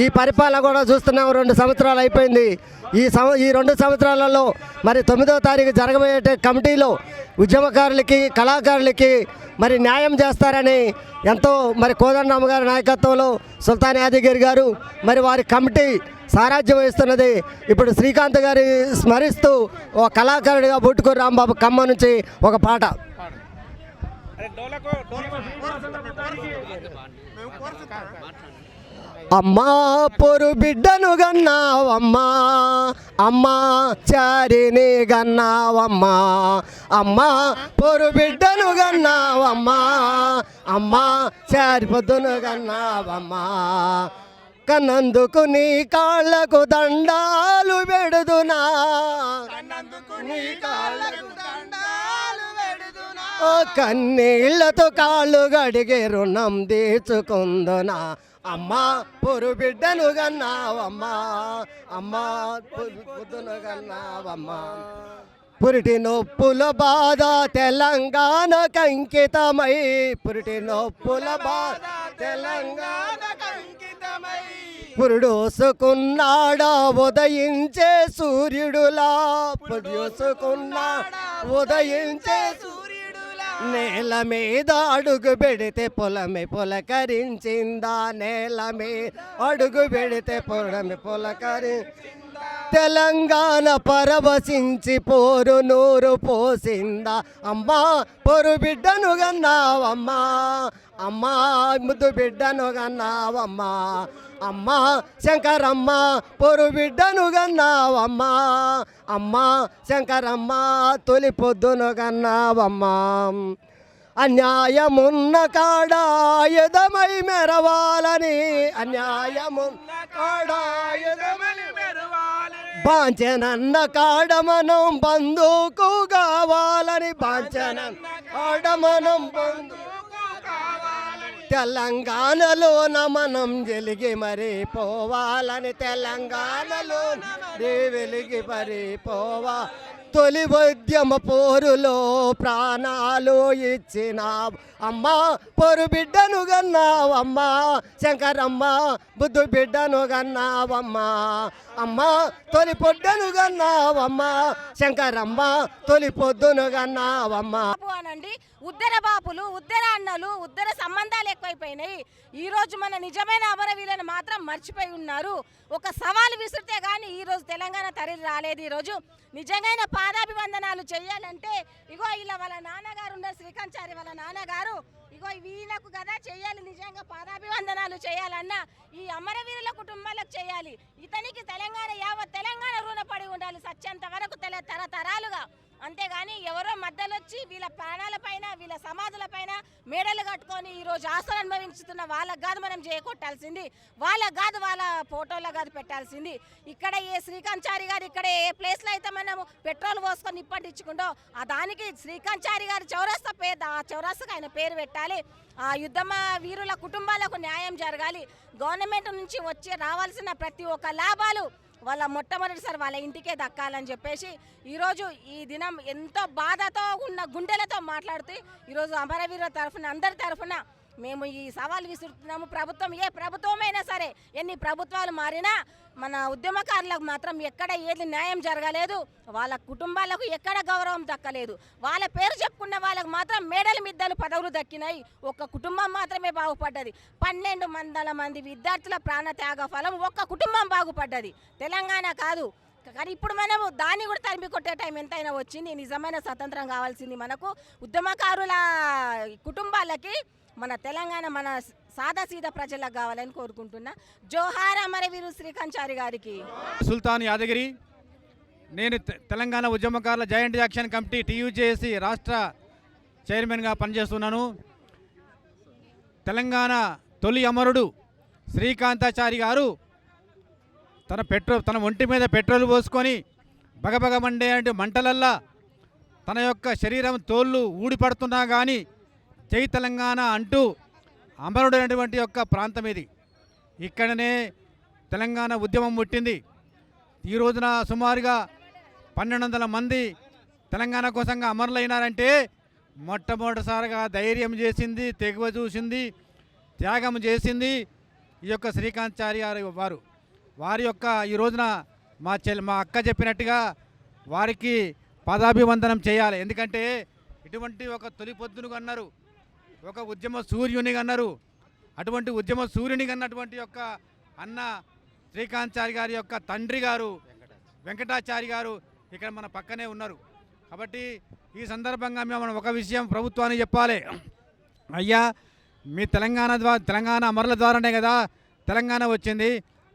ఈ పరిపాలన కూడా చూస్తున్నాం. 2 సంవత్సరాలు అయిపోయింది. ఈ 2 సంవత్సరాలలో మరి 9వ తారీఖు జరగబోయే కమిటీలో ఉద్యమకారులకి కళాకారులకి మరి న్యాయం చేస్తారని ఎంతో మరి కోదండరామ గారి నాయకత్వంలో సుల్తాన్ యాదగిరి గారు మరి వారి కమిటీ సారాజ్యం వహిస్తున్నది. ఇప్పుడు శ్రీకాంత్ గారి స్మరిస్తూ ఒక కళాకారుడిగా బొట్టుకూరు రాంబాబు ఖమ్మం నుంచి ఒక పాట. అమ్మా పొరు బిడ్డను గన్నావమ్మా, అమ్మా చారిని గన్నావమ్మా, అమ్మా పొరు బిడ్డను గన్నావమ్మా, అమ్మా చారి పొద్దును గన్నావమ్మా, కన్నందుకు నీ కాళ్ళకు దండాలు పెడుదునా, నీ కాళ్ళకు దండాలు పెడుదునా, ఓ కన్నీళ్లతో కాళ్ళు గడిగే రుణం తీర్చుకుందునా, అమ్మా పొరు బిడ్డను గన్నావమ్మా, అమ్మా పొద్దును గన్నావమ్మా, పురిటి నొప్పుల బాధ తెలంగాణకు అంకితమై, పురిటి నొప్పుల బాధ తెలంగాణకు అంకితమై, పురుడోసుకున్నాడా ఉదయించే సూర్యుడులా, పురుడోసుకున్నాడా ఉదయించే సూర్యుడులా, నేల మీద అడుగు పెడితే పొలమే పులకరించిందా, నేల మీద అడుగు పెడితే పొలమే పులకరించిందా, తెలంగాణ పరవశించి పోరు నూరు పోసిందా, అమ్మా పొరు బిడ్డను గన్నావమ్మా, అమ్మా ముద్దు బిడ్డను గన్నావమ్మా, అమ్మా శంకరమ్మ పొరు బిడ్డను గన్నావమ్మా, అమ్మా శంకరమ్మ తొలి పొద్దును గన్నావమ్మా, అన్యాయమున్న కాడ ఆయుధమై మెరవాలని, అన్యాయమున్న కాడ ఆయుధమై మెరవాలని, బాంచనన్న కాడ మనం బంధుకు కావాలని, బాంచనన్న కాడ మనం బంధుకు కావాలని, తెలంగాణలోన మనం వెలిగి మరి పోవాలని, తెలంగాణలోన వెలిగి మరి పోవా, తొలి ఉద్యమ పోరులో ప్రాణాలు ఇచ్చినావు, అమ్మా పొరు బిడ్డను గన్నావమ్మా, శంకరమ్మ బుద్ధు బిడ్డను గన్నావమ్మా, అమ్మా తొలి పొడ్డను గన్నావమ్మా, శంకరమ్మ తొలి పొద్దును గన్నావమ్మా. అనండి ఉద్దర బాపులు, ఉద్దర అన్నలు, ఉద్దర సంబంధాలు ఎక్కువైపోయినాయి. ఈరోజు మన నిజమైన అమరవీరులను మాత్రం మర్చిపోయి ఉన్నారు. ఒక సవాలు విసిరితే కానీ ఈరోజు తెలంగాణ తరలి రాలేదు. ఈరోజు నిజంగా పాదాభివందనాలు చేయాలంటే ఇగో ఇలా వాళ్ళ నాన్నగారు ఉన్నారు, శ్రీకాంచారి వాళ్ళ నాన్నగారు, ఇగో వీళ్ళకు కదా చేయాలి. నిజంగా పాదాభివందనాలు చేయాలన్నా ఈ అమరవీరుల కుటుంబాలకు చేయాలి. ఇతనికి తెలంగాణ యావత్ తెలంగాణ రుణపడి ఉండాలి సత్యంత వరకు తరతరాలుగా. అంతేగాని ఎవరో మధ్యలో వచ్చి వీళ్ళ ప్రాణాల పైన వీళ్ళ సమాధుల పైన మేడలు కట్టుకొని ఈరోజు ఆస్తులు అనుభవించుతున్న వాళ్ళకు కాదు మనం చేకొట్టాల్సింది, వాళ్ళకు కాదు వాళ్ళ ఫోటోలో కాదు పెట్టాల్సింది. ఇక్కడ ఏ శ్రీకాంచారి గారు ఇక్కడ ఏ ప్లేస్లో అయితే మనము పెట్రోల్ పోసుకొని నిప్పంటించుకుంటో ఆ దానికి శ్రీకాంచారి గారి చౌరస్తా పేరు, ఆ చౌరస్తాకు ఆయన పేరు పెట్టాలి. ఆ యుద్ధమ వీరుల కుటుంబాలకు న్యాయం జరగాలి. గవర్నమెంట్ నుంచి వచ్చి రావాల్సిన ప్రతి ఒక్క లాభాలు వాళ్ళ మొట్టమొదటిసారి వాళ్ళ ఇంటికే దక్కాలని చెప్పేసి ఈరోజు ఈ దినం ఎంతో బాధతో ఉన్న గుండెలతో మాట్లాడుతూ ఈరోజు అమరవీరుల తరఫున అందరి తరఫున మేము ఈ సవాల్ విసురుతున్నాము. ప్రభుత్వం ఏ ప్రభుత్వమైనా సరే, ఎన్ని ప్రభుత్వాలు మారినా మన ఉద్యమకారులకు మాత్రం ఎక్కడ ఏది న్యాయం జరగలేదు, వాళ్ళ కుటుంబాలకు ఎక్కడ గౌరవం దక్కలేదు. వాళ్ళ పేరు చెప్పుకున్న వాళ్ళకు మాత్రం మేడల మిద్దలు పదవులు దక్కినాయి. ఒక కుటుంబం మాత్రమే బాగుపడ్డది. 1200 మంది విద్యార్థుల ప్రాణత్యాగ ఫలం ఒక్క కుటుంబం బాగుపడ్డది, తెలంగాణ కాదు. కానీ ఇప్పుడు మనము దాన్ని కూడా తరిమి కొట్టే టైం ఎంతైనా వచ్చింది. నిజమైన స్వతంత్రం కావాల్సింది మనకు. ఉద్యమకారుల కుటుంబాలకి మన తెలంగాణ మన సాదాసీదా ప్రజలకు కావాలని కోరుకుంటున్నా. జోహార్ అమరవీరు శ్రీకాంచారి గారికి. సుల్తాన్ యాదగిరి, నేను తెలంగాణ ఉద్యమకారుల జాయింట్ యాక్షన్ కమిటీ TUJC రాష్ట్ర చైర్మన్గా పనిచేస్తున్నాను. తెలంగాణ తొలి అమరుడు శ్రీకాంతాచారి గారు తన ఒంటి మీద పెట్రోల్ పోసుకొని బగబగ మండే అంటే మంటలల్లా తన యొక్క శరీరం తోళ్ళు ఊడిపడుతున్నా కానీ జై తెలంగాణ అంటూ అమరుడైనటువంటి యొక్క ప్రాంతం ఇది. ఇక్కడనే తెలంగాణ ఉద్యమం పుట్టింది. ఈ రోజున సుమారుగా 1200 మంది తెలంగాణ కోసంగా అమరులైనారంటే మొట్టమొదటిసారిగా ధైర్యం చేసింది, తెగువ చూసింది త్యాగం చేసింది ఈ యొక్క శ్రీకాంతాచారి గారు వారి యొక్క ఈ రోజున మా అక్క చెప్పినట్టుగా వారికి పాదాభివందనం చేయాలి. ఎందుకంటే ఇటువంటి ఒక తొలి పొద్దును అన్నారు, ఒక ఉద్యమ సూర్యుని అన్నారు. అటువంటి ఉద్యమ సూర్యుని అన్నటువంటి యొక్క అన్న శ్రీకాంతాచారి గారి యొక్క తండ్రి గారు వెంకటాచారి గారు ఇక్కడ మన పక్కనే ఉన్నారు. కాబట్టి ఈ సందర్భంగా మనం ఒక విషయం ప్రభుత్వానికి చెప్పాలి. అయ్యా, మీ తెలంగాణ అమరుల ద్వారానే కదా తెలంగాణ వచ్చింది,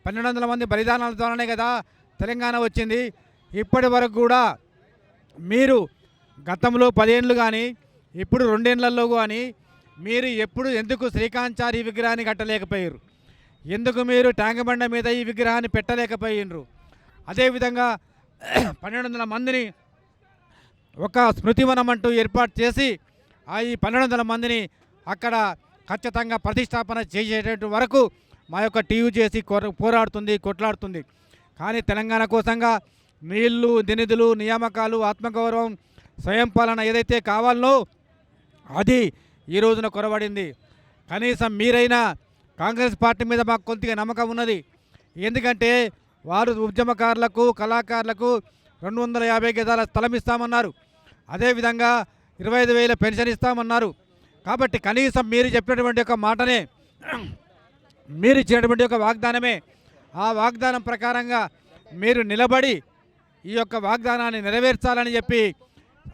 1200 మంది బలిదానాల ద్వారానే కదా తెలంగాణ వచ్చింది. ఇప్పటి వరకు కూడా మీరు గతంలో 10 ఏళ్ళు కానీ ఇప్పుడు 2 ఏళ్లలో కానీ మీరు ఎందుకు శ్రీకాంతాచారి విగ్రహాన్ని కట్టలేకపోయారు? ఎందుకు మీరు ట్యాంక్ బండ మీద ఈ విగ్రహాన్ని పెట్టలేకపోయినరు? అదేవిధంగా 1200 మందిని ఒక స్మృతివనం అంటూ ఏర్పాటు చేసి ఈ 1200 మందిని అక్కడ ఖచ్చితంగా ప్రతిష్టాపన చేసేటట్టు వరకు మా యొక్క టీయూజేసీ పోరాడుతుంది, కొట్లాడుతుంది. కానీ తెలంగాణ కోసంగా నీళ్లు, నిధులు, నియామకాలు, ఆత్మగౌరవం, స్వయం పాలన ఏదైతే కావాలనో అది ఈ రోజున కొరబడింది. కనీసం మీరైనా కాంగ్రెస్ పార్టీ మీద మాకు కొద్దిగా నమ్మకం ఉన్నది. ఎందుకంటే వారు ఉద్యమకారులకు, కళాకారులకు 250 గజాల స్థలం ఇస్తామన్నారు. అదేవిధంగా 25,000 పెన్షన్ ఇస్తామన్నారు. కాబట్టి కనీసం మీరు చెప్పినటువంటి ఒక మాటనే, మీరు ఇచ్చినటువంటి ఒక వాగ్దానమే, ఆ వాగ్దానం ప్రకారంగా మీరు నిలబడి ఈ యొక్క వాగ్దానాన్ని నెరవేర్చాలని చెప్పి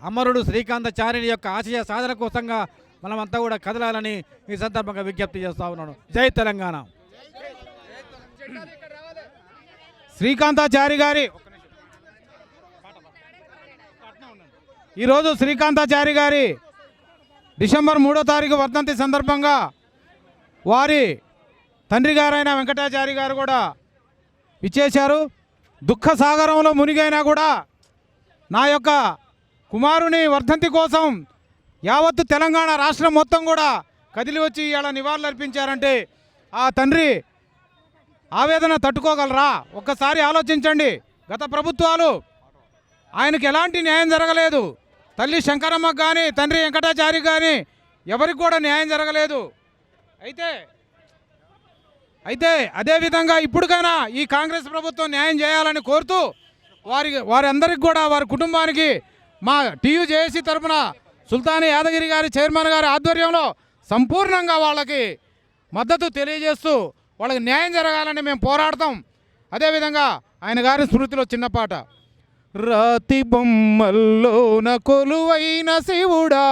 అమరుడు శ్రీకాంతాచారిని యొక్క ఆశయ సాధన కోసంగా మనమంతా కూడా కదలాలని ఈ సందర్భంగా విజ్ఞప్తి చేస్తూ ఉన్నాను. జై తెలంగాణ. శ్రీకాంతాచారి గారి ఈరోజు శ్రీకాంతాచారి గారి డిసెంబర్ 3వ తారీఖు వర్ధంతి సందర్భంగా వారి తండ్రి గారైన వెంకటాచారి గారు కూడా విచ్చేశారు. దుఃఖ సాగరంలో మునిగైనా కూడా నా యొక్క కుమారుని వర్ధంతి కోసం యావత్తు తెలంగాణ రాష్ట్రం మొత్తం కూడా కదిలి వచ్చి ఇలా నివాళులు అర్పించారంటే ఆ తండ్రి ఆవేదన తట్టుకోగలరా? ఒక్కసారి ఆలోచించండి. గత ప్రభుత్వాలు ఆయనకి ఎలాంటి న్యాయం జరగలేదు. తల్లి శంకరమ్మకు కానీ తండ్రి వెంకటాచారి కానీ ఎవరికి కూడా న్యాయం జరగలేదు. అయితే అదేవిధంగా ఇప్పటికైనా ఈ కాంగ్రెస్ ప్రభుత్వం న్యాయం చేయాలని కోరుతూ వారందరికీ కూడా వారి కుటుంబానికి మా టీయూజేఏసీ తరఫున సుల్తాన్ యాదగిరి గారి చైర్మన్ గారి ఆధ్వర్యంలో సంపూర్ణంగా వాళ్ళకి మద్దతు తెలియజేస్తూ వాళ్ళకి న్యాయం జరగాలని మేము పోరాడతాం. అదేవిధంగా ఆయన గారి స్మృతిలో చిన్న పాట. రాతి బొమ్మల్లోన కొలువైన శివుడా,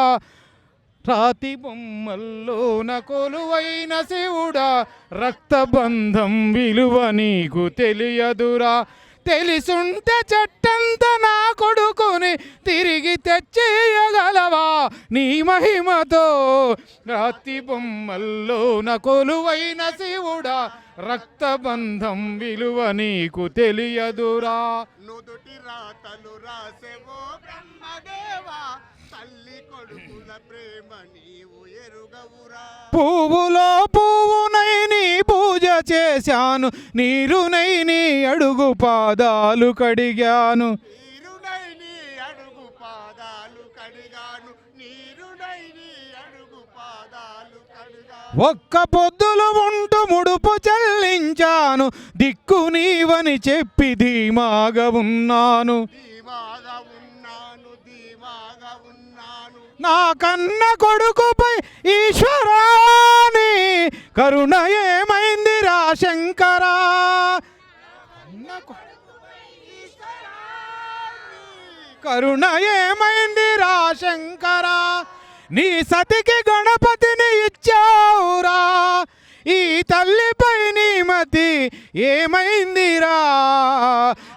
రాతి బొమ్మల్లోన కొలువైన శివుడా, రక్తబంధం విలువ నీకు తెలియదురా, తెలిసుంటే చెట్టంత నా కొడుకుని తిరిగి తెచ్చేయగలవా నీ మహిమతో, రాతి బొమ్మల్లోన కొలువైన శివుడా, రక్తబంధం విలువ నీకు తెలియదురా. నుదుటి రాతలు రాసేవో బ్రహ్మదేవా, తల్లి కొడుకుల ప్రేమ నీవు ఎరుగవురా. పువ్వులో పువ్వునై నీ పూజ చేశాను, నీరునై నీ అడుగు పాదాలు కడిగాను, నీరునై నీ అడుగు పాదాలు కడిగాను, నీరునై నీ అడుగు పాదాలు కడిగాను. ఒక్క పొద్దులు ఉంటూ ముడుపు చెల్లించాను, దిక్కు నీవని చెప్పి ధీమాగా ఉన్నాను, ధీమాగా ఉన్నాను, ధీమాగా ఉన్నాను. నా కన్న కొడుకుపై ఈశ్వరాని కరుణ ఏమైందిరా శంకరా, కరుణ ఏమైందిరా శంకరా, నీ సతికి గణపతిని ఇచ్చావురా, ఈ తల్లిపై నీ మతి ఏమైందిరా,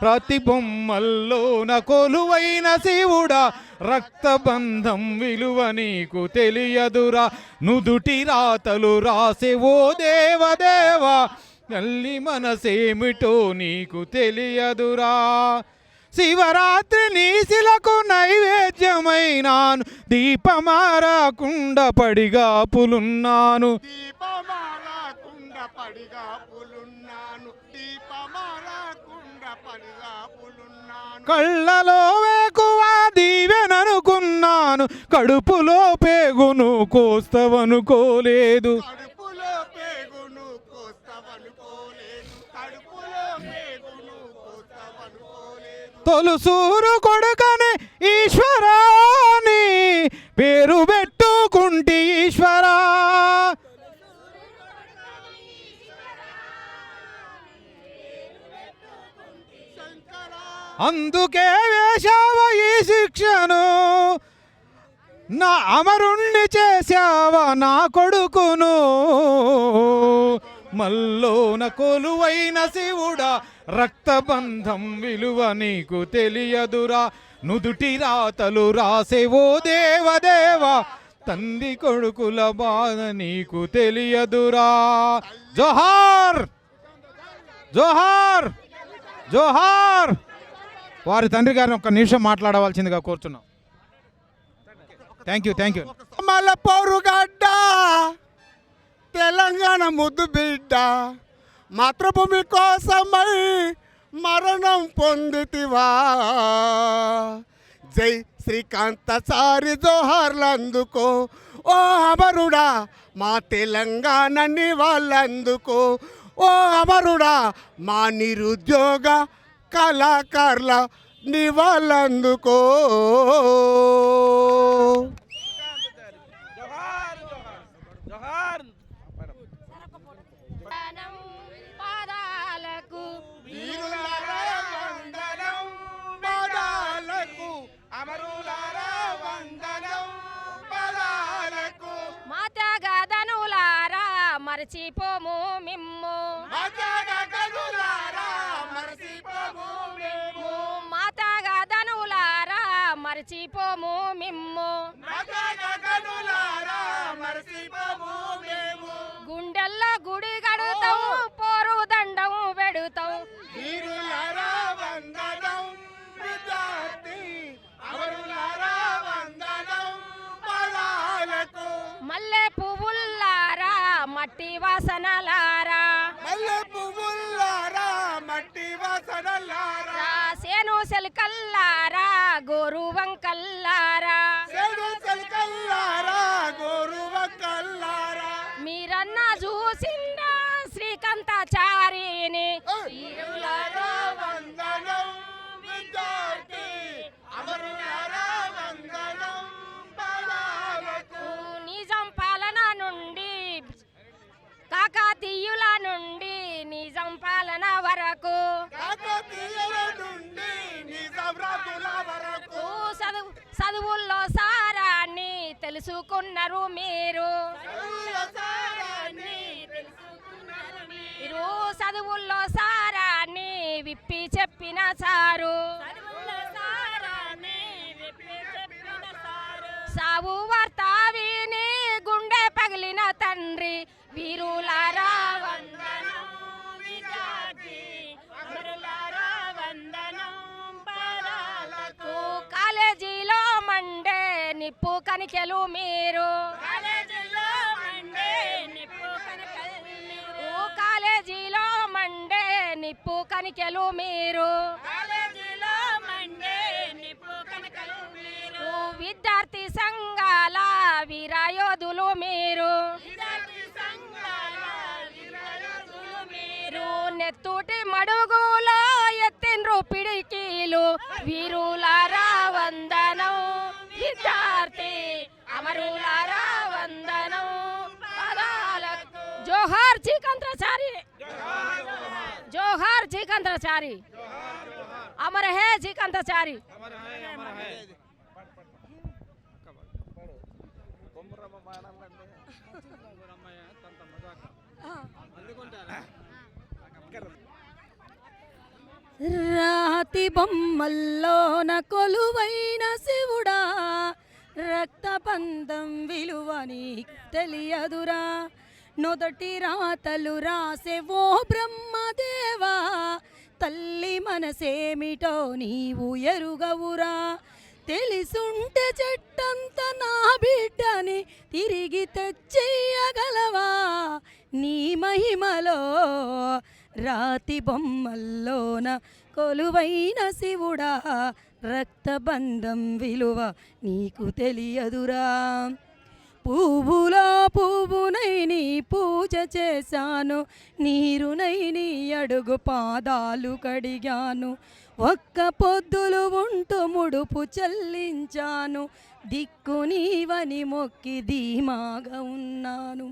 రాతి బొమ్మల్లోన కొలువైన శివుడా, రక్తబంధం విలువ నీకు తెలియదురా, నుదుటి రాతలు రాసే ఓ దేవదేవా, తల్లి మనసేమిటో నీకు తెలియదురా. శివరాత్రి నీశిలకు నైవేద్యమైనాను, దీపమారకుండ పడిగా పులున్నాను, దీపమాలకుండ పడిగా పులున్నాను, దీపమాలకుండ పడిగా పులున్నాను. కళ్ళలో వేకువ దీవెననుకున్నాను, కడుపులో పేగును కోస్తవనుకోలేదు, కడుపులో తొలుసూరు కొడుకని ఈశ్వరాని పేరు పెట్టుకుంటి ఈశ్వరా. అందుకే వేశావ ఈ శిక్షను, నా అమరుణ్ణి చేశావ నా కొడుకును. మల్లోన కొలువైన శివుడా రక్తబంధం విలువ నీకు తెలియదురా. నుదుటి రాతలు రాసేవో దేవదేవ, తండ్రి కొడుకుల బాధ నీకు తెలియదురా. జోహార్ జోహార్ జోహార్. వారి తండ్రి గారిని ఒక్క నిమిషం మాట్లాడవలసిందిగా కోరుచున్నాం. Thank you thank you. మల్ల పౌరుగడ్డ తెలంగాణ ముద్దు బిడ్డ, మాతృభూమి కోసమై మరణం పొందితివా. జై శ్రీకాంతాచారి జోహార్లందుకో ఓ అమరుడా, మా తెలంగాణ నివాళులందుకో ఓ అమరుడా, మా నిరుద్యోగ కళాకారుల నివాళులందుకో. పాదాలకు వీరులారా వందనం, పాదాలకు అమరులారా వందనం, పాదాలకు మా త్యాగధనులారా మరచిపోము మిమ్ము. మా త్యాగధనులారా మరచిపోము మిమ్ము. మా త్యాగధనులారా మరచిపోము మిమ్ము. మా త్యాగధనులారా మరచిపోము మేము. గుండెల్లో గుడి గడుతాం, పోరు దండం పెడుతాం. వీరులారా వందనం, విద్యార్థి అమరులారా వందనం, పాదాలకు మల్లె పువ్వుల్లారా మట్టి వాసనలారా, మల్లె పువ్వులారా మట్టి వాసనలారా, రాసేను సెల్కల్లారా గోరు వంకల్లారా, చెడు చెల్కల్లారా గోరువకల్లారా. మీరన్నా చూసిందా శ్రీకాంతాచారిని. వీరులారా వందనం, విద్యార్థి అమరులారా వందనం, పాదాలకు నిజాం పాలన నుండి కాకతీయుల నుండి నిజాం పాలన వరకు, కాకతీయుల నుండి నిజాం రాజుల వరకు చదువుల్లో సారాన్ని తెలుసుకున్నారు మీరు. మీరు చదువుల్లో సారాన్ని విప్పి చెప్పిన సారు. సావు వార్త విని గుండె పగిలిన తండ్రి. వీరులారా వందనం, విద్యార్థి అమరులారా వందనం, పాదాలకు. కాలేజీలో మండే నిప్పు కనికెలు మీరు. కాలేజీలో మండే నిప్పు కనికెలు మీరు. విద్యార్థి సంఘాల వీరయోధులు మీరు. నెత్తూటి మడుగులో ఎత్తిండ్రు పిడికీలు. వీరులారా వందనం, విద్యార్థి అమరులారా వందనం, పాదాలకు. జోహార్ శ్రీకాంతాచారి, జోహార్ శ్రీకాంతాచారి, అమర హే శ్రీకాంతాచారి. రాతి బొమ్మల్లోన కొలువైన శివుడా, రక్తబంధం విలువ నీకు తెలియదురా. నొదటి రాతలు రాసేవో బ్రహ్మదేవా, తల్లి మనసేమిటో నీవు ఎరుగవురా. తెలిసుంటే చెట్టంత నా బిడ్డని తిరిగి తెచ్చేయగలవా. నీ మహిమలో రాతి బొమ్మల్లోన కొలువైన శివుడా, రక్తబంధం విలువ నీకు తెలియదురా. పువ్వులో పువ్వునై నీ పూజ చేశాను, నీరునై నీ అడుగు పాదాలు కడిగాను. ఒక్క పొద్దులు ఉంటూ ముడుపు చెల్లించాను, దిక్కు నీవని మొక్కి ధీమాగా ఉన్నాను.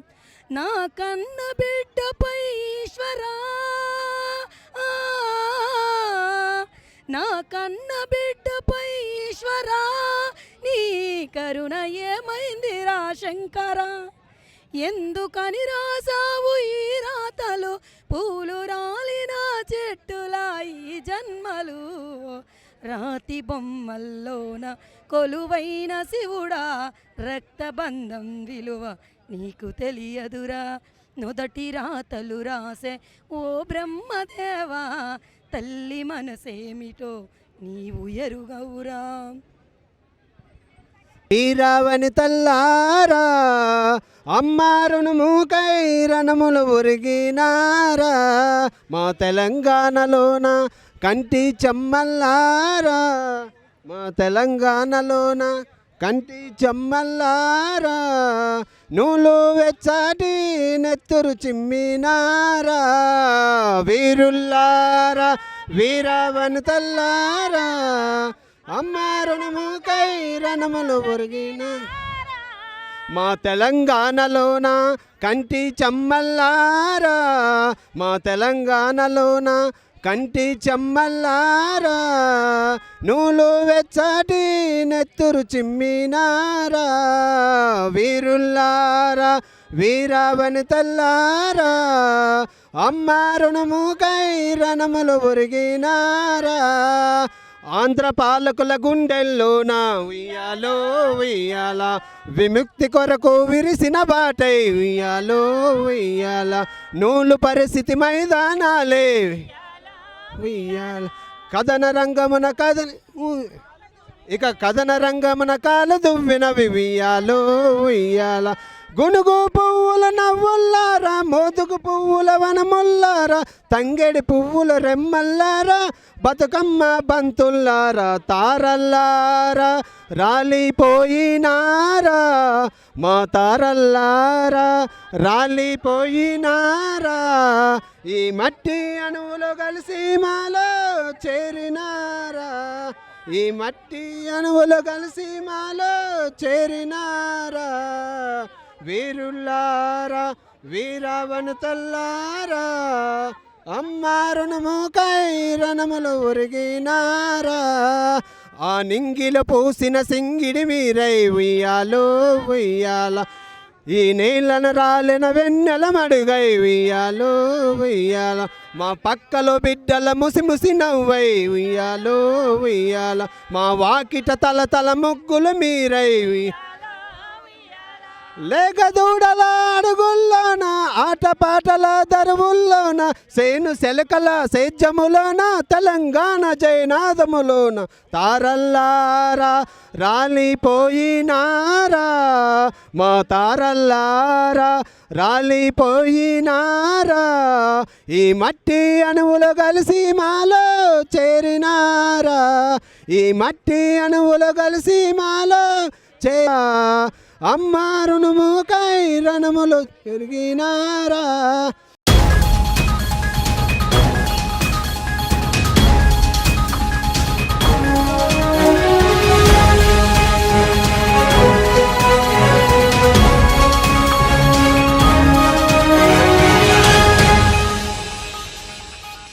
నా కన్న బిడ్డపై ఈశ్వరా, నా కన్న బిడ్డపై ఈశ్వరా, నీ కరుణ ఏమైందిరా శంకరా? ఎందుకని రాసావు ఈ రాతలు, పూలు రాలిన చెట్టులా ఈ జన్మలు? రాతి బొమ్మల్లోన కొలువైన శివుడా, రక్తబంధం విలువ నీకు తెలియదురా. నుదటి రాతలు రాసే ఓ బ్రహ్మదేవా, తల్లి మనసేమిటో నీవు ఎరుగవురా. వీరావని తల్లారా, అమ్మారును మూకై రణములు ఉరిగినారా, మా తెలంగాణలోన కంటి చెమ్మల్లారా, మా తెలంగాణలోన కంటి చెమ్మల్లారా, నూలు వెచ్చాటి నెత్తురు చిమ్మినారా. వీరుల్లారా, వీరావని తల్లారా, అమ్మారును మూకై రణములు ఒరిగిన మా తెలంగాణలోన కంటి చెమ్మల్లారా, మా తెలంగాణలోన కంటి చెమ్మల్లారా, నూలు వెచ్చాటి నెత్తురు చిమ్మినారా. వీరుల్లారా, వీరావని తల్లారా, అమ్మారును మూకై రణములు ఒరిగినారా. ఆంధ్ర పాలకుల గుండెల్లోన ఉయ్యాలో ఉయ్యాల, విముక్తి కొరకు విరిసిన బాటై ఉయ్యాలో ఉయ్యాల, నూలు పరిస్థితి మైదానాలే ఉయ్యాల. కథన రంగమున కథన రంగమున కాలు దువ్వినవి ఉయ్యాలో ఉయ్యాల. గునుగు పువ్వుల నవ్వుల్లారా, మోదుగు పువ్వుల వనముల్లారా, తంగెడి పువ్వుల రెమ్మల్లారా, బతుకమ్మ బంతుల్లారా, తారల్లారా రాలిపోయినారా, మా తారల్లారా రాలిపోయినారా. ఈ మట్టి అణువులు కలిసి మాలో చేరినారా, ఈ మట్టి అణువులు కలిసి మాలో చేరినారా. వీరుల్లారా, వీరావని తల్లారా, అమ్మారును మూకై రణములు ఒరిగినారా. ఆ నింగిలో పూసిన సింగిడి మీరై ఉయ్యాలో ఉయ్యాల, ఈ నీళ్ళను రాలిన వెన్నెల మడుగై ఉయ్యాలో ఉయ్యాల. మా పక్కలో బిడ్డల ముసి ముసి నవ్వై ఉయ్యాలో ఉయ్యాల, మా వాకిట తల తల ముగ్గులు మీరై లేక దూడల అడుగుల్లోన, ఆటపాటల దరువుల్లోన, సేను సెలకల సేద్యములోన, తెలంగాణ జయనాదములోన, తారల్లారా రాలిపోయినారా, మా తారల్లారా రాలిపోయినారా. ఈ మట్టి అణువులు కలిసి మాలో చేరినారా, ఈ మట్టి అణువులు కలిసి మాలో అమ్మారును మూకై రణములు తిరిగినారా.